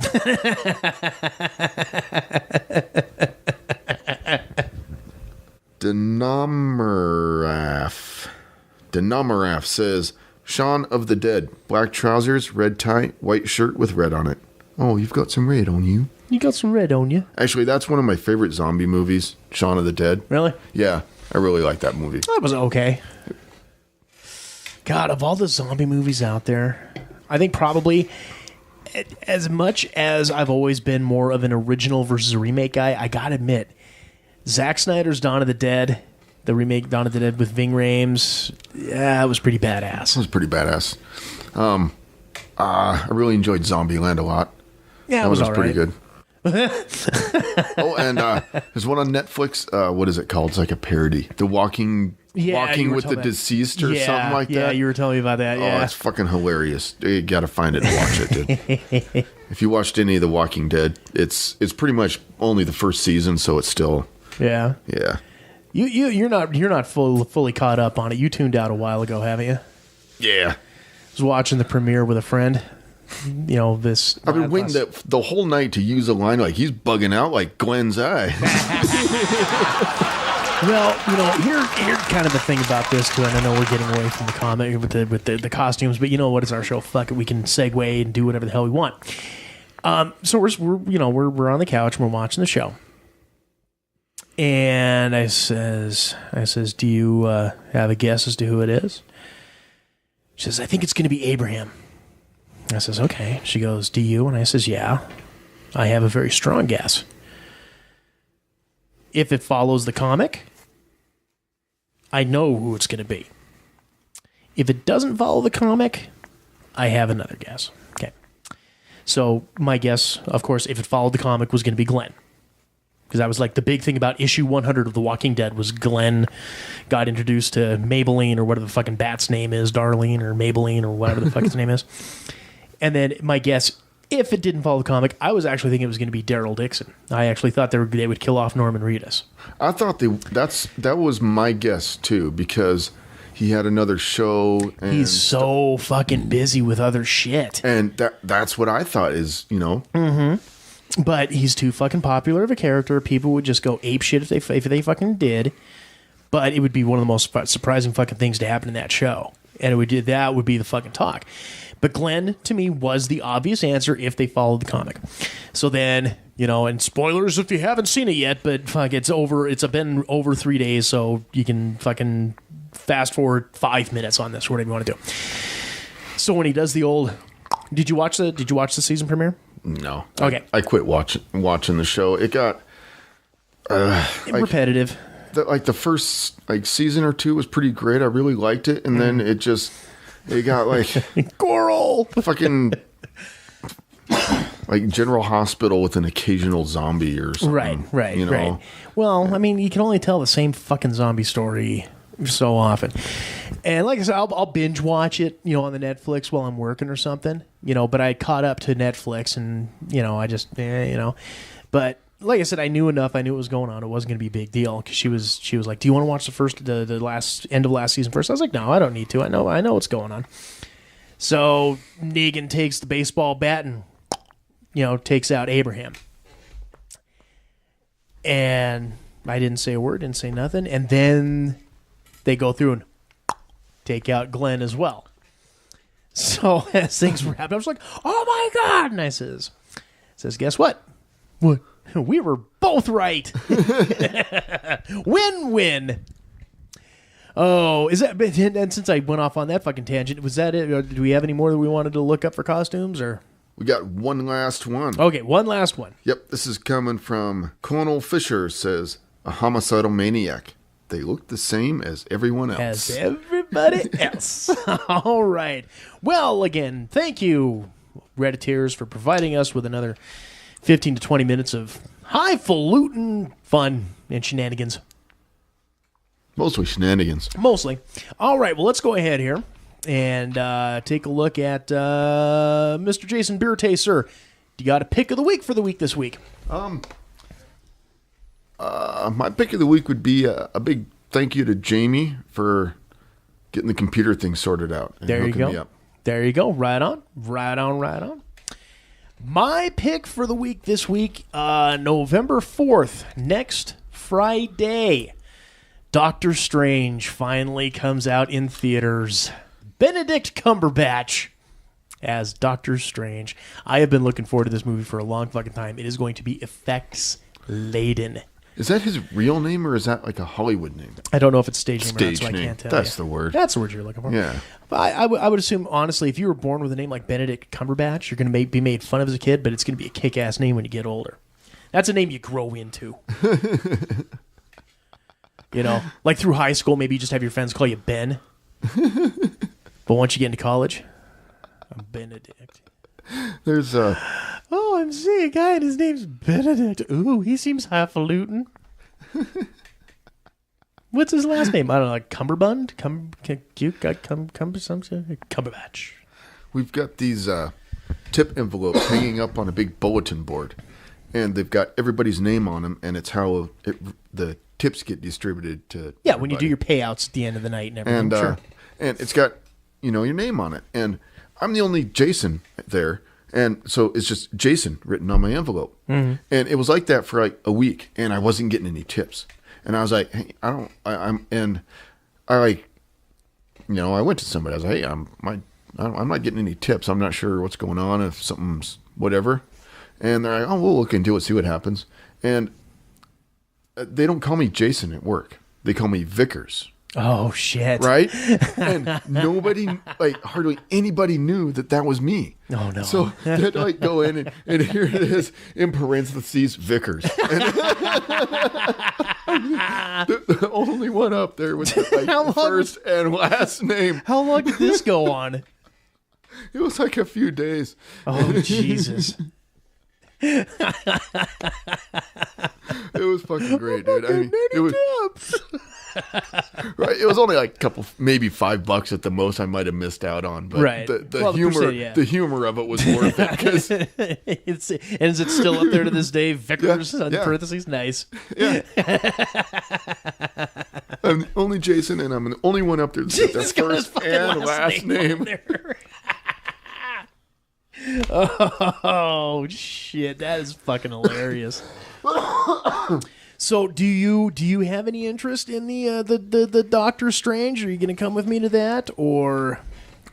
Denomoraph says, Shaun of the Dead, black trousers, red tie, white shirt with red on it. Oh, you've got some red on you. You got some red on you. Actually, that's one of my favorite zombie movies, Shaun of the Dead. Really? Yeah, I really like that movie. That was okay. God, of all the zombie movies out there, I think probably as much as I've always been more of an original versus a remake guy, I gotta admit, Zack Snyder's Dawn of the Dead, the remake Dawn of the Dead with Ving Rhames, yeah, it was pretty badass. It was pretty badass. I really enjoyed Zombieland a lot. Yeah, that was pretty right. good. Oh, and there's one on Netflix. What is it called? It's like a parody. Walking with the Deceased or something like that. Yeah, you were telling me about that. Yeah. Oh, it's fucking hilarious. You got to find it and watch it, dude. If you watched any of The Walking Dead, it's pretty much only the first season, so it's still. Yeah. Yeah. You're not fully caught up on it. You tuned out a while ago, haven't you? Yeah. I was watching the premiere with a friend. You know, this. I've been waiting the whole night to use a line like he's bugging out like Glenn's eye. Well, you know, here's kind of the thing about this too, and I know we're getting away from the comic with the costumes, but you know what? It's our show. Fuck it, we can segue and do whatever the hell we want. So we're on the couch and we're watching the show, and I says, do you have a guess as to who it is? She says, I think it's going to be Abraham. I says, okay. She goes, do you? And I says, yeah, I have a very strong guess. if it follows the comic, I know who it's going to be. If it doesn't follow the comic, I have another guess. Okay. So my guess, of course, if it followed the comic, was going to be Glenn. Because that was like the big thing about issue 100 of The Walking Dead was Glenn got introduced to Maybelline or whatever the fucking bat's name is, Darlene or Maybelline or whatever the fuck his name is. And then my guess, if it didn't follow the comic, I was actually thinking it was going to be Daryl Dixon. I actually thought they would kill off Norman Reedus. I thought that was my guess too, because he had another show. And he's so fucking busy with other shit. And that's what I thought is, Mm-hmm. But he's too fucking popular of a character. People would just go ape shit if they fucking did. But it would be one of the most surprising fucking things to happen in that show. And that would be the fucking talk. But Glenn, to me, was the obvious answer if they followed the comic. So then, and spoilers if you haven't seen it yet, but fuck, it's been over 3 days, so you can fucking fast forward 5 minutes on this, whatever you want to do. So when he does the old, did you watch the season premiere? No. Okay. I quit watching the show. It got repetitive. The first season or two was pretty great. I really liked it, and then it got like Coral fucking like General Hospital with an occasional zombie or something. Right. Right. Well, I mean, you can only tell the same fucking zombie story so often. And like I said, I'll binge watch it, on the Netflix while I'm working or something, but I caught up to Netflix and, I just, but like I said, I knew enough. I knew what was going on. It wasn't going to be a big deal because she was like, "Do you want to watch the last end of last season first?" I was like, "No, I don't need to. I know what's going on." So Negan takes the baseball bat and takes out Abraham, and I didn't say a word, didn't say nothing, and then they go through and take out Glenn as well. So as things were happening, I was like, "Oh my god!" And I says, "Guess what? What? We were both right. Win-win." Oh, is that? And since I went off on that fucking tangent, was that it? Or do we have any more that we wanted to look up for costumes? Or we got one last one. Okay, one last one. Yep, this is coming from Colonel Fisher. Says a homicidal maniac. They look the same as everyone else. As everybody else. All right. Well, again, thank you, Redditors, for providing us with another 15 to 20 minutes of highfalutin fun and shenanigans. Mostly shenanigans. Mostly. All right, well, let's go ahead here and take a look at Mr. Jason Birte, sir. You got a pick of the week for the week this week? My pick of the week would be a big thank you to Jamie for getting the computer thing sorted out. And there you go. Me up. There you go. Right on. My pick for the week this week, November 4th, next Friday, Doctor Strange finally comes out in theaters. Benedict Cumberbatch as Doctor Strange. I have been looking forward to this movie for a long fucking time. It is going to be effects-laden. Is that his real name, or is that like a Hollywood name? I don't know if it's stage name or not, Stage so I name. can't tell That's you. the word. That's the word you're looking for. Yeah. But I would assume, honestly, if you were born with a name like Benedict Cumberbatch, you're going to be made fun of as a kid, but it's going to be a kick-ass name when you get older. That's a name you grow into. Like through high school, maybe you just have your friends call you Ben. But once you get into college, I'm Benedict. There's a... Oh, I'm seeing a guy and his name's Benedict. Ooh, he seems highfalutin. What's his last name? I don't know, like Cumberbund? Cumberbatch. We've got these tip envelopes hanging up on a big bulletin board, and they've got everybody's name on them, and it's how the tips get distributed to everybody. When you do your payouts at the end of the night and everything. Sure. And it's got, your name on it. And I'm the only Jason there. And so it's just Jason written on my envelope. Mm-hmm. And it was like that for like a week, and I wasn't getting any tips. And I was like, hey, I went to somebody. I was like, hey, I'm not getting any tips. I'm not sure what's going on, if something's whatever. And they're like, oh, we'll look into it, see what happens. And they don't call me Jason at work. They call me Vickers. Oh shit! Right? And nobody, like hardly anybody knew that was me. Oh no! So they had to like go in and here it is in parentheses Vickers. And the only one up there was like first and last name. How long did this go on? It was like a few days. Oh Jesus! It was fucking great, dude. I mean, it was right. It was only like a couple, maybe $5 at the most. I might have missed out on, but right. the humor, the humor of it was worth it. Because is it still up there to this day? Vickers in parentheses, nice. Yeah. I'm the only Jason, and I'm the only one up there that's their first and last name. Oh shit, that is fucking hilarious. So do you have any interest in the Doctor Strange? Are you going to come with me to that, or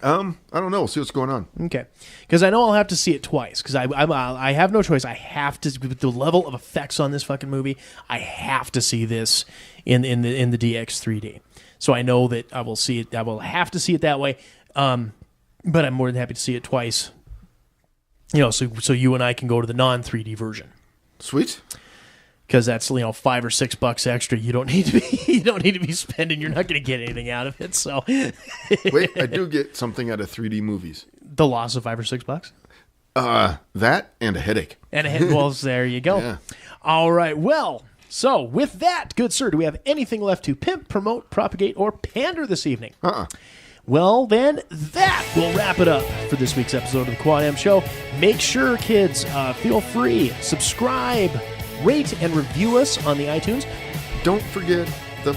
I don't know. We'll see what's going on. Okay, because I know I'll have to see it twice because I have no choice. I have to, with the level of effects on this fucking movie, I have to see this in the DX 3D. So I know that I will see it. I will have to see it that way. But I'm more than happy to see it twice. You know, so you and I can go to the non 3D version. Sweet. Because that's, you know, $5 or $6 extra. You don't need to be spending. You're not going to get anything out of it. So wait, I do get something out of 3D movies. The loss of $5 or $6. That and a headache. And a headache. Well, there you go. Yeah. All right. Well, so with that, good sir, do we have anything left to pimp, promote, propagate, or pander this evening? Well, then, that will wrap it up for this week's episode of the Quad M Show. Make sure, kids, feel free, subscribe, rate, and review us on the iTunes. Don't forget the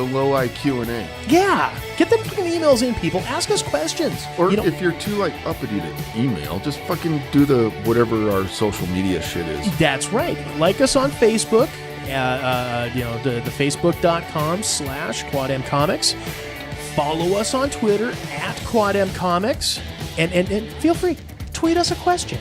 low IQ&A. Yeah, get them fucking emails in, people. Ask us questions. Or if you're too, like, uppity to email, just fucking do the whatever our social media shit is. That's right. Like us on Facebook, the facebook.com/QuadMComics. Follow us on Twitter @QuadMComics. And feel free, tweet us a question.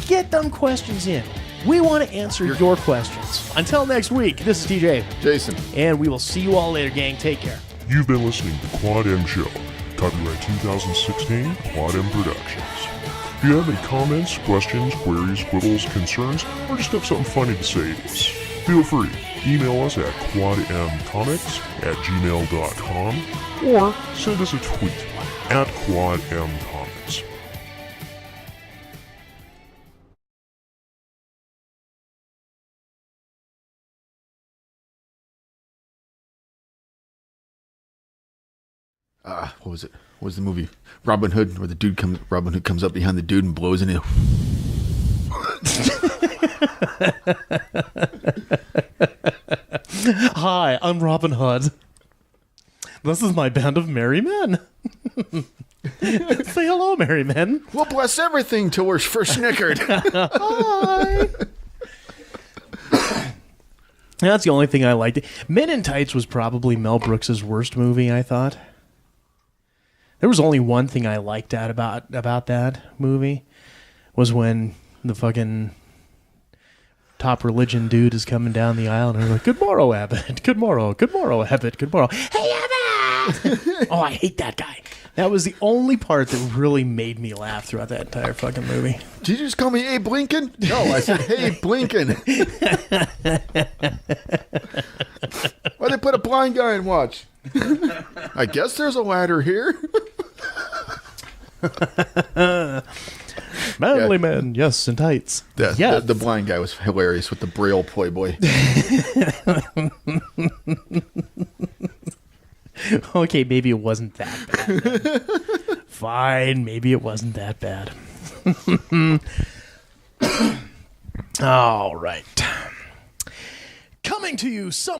Get them questions in. We want to answer your questions. Until next week, this is TJ. Jason. And we will see you all later, gang. Take care. You've been listening to Quad M Show. Copyright 2016, Quad M Productions. If you have any comments, questions, queries, quibbles, concerns, or just have something funny to say to us, feel free. Email us at quadmcomics@gmail.com or send us a tweet @QuadMComics. What was it? What was the movie? Robin Hood, where Robin Hood comes up behind the dude and blows in it. Hi, I'm Robin Hood. This is my band of merry men. Say hello, merry men. We'll bless everything till we're first snickered. Hi. That's the only thing I liked. Men in Tights was probably Mel Brooks' worst movie, I thought. There was only one thing I liked about that movie, was when the fucking top religion dude is coming down the aisle and they're like, "Good morrow, Abbott. Good morrow. Good morrow, Abbott. Good morrow. Hey, Abbott!" Oh, I hate that guy. That was the only part that really made me laugh throughout that entire fucking movie. Did you just call me Abe Lincoln? No, I said, "Hey, Blinken." Why they put a blind guy in watch? I guess there's a ladder here. Manly men, yes, in tights. The blind guy was hilarious with the Braille Playboy. Okay, maybe it wasn't that bad. Fine, maybe it wasn't that bad. All right. Coming to you some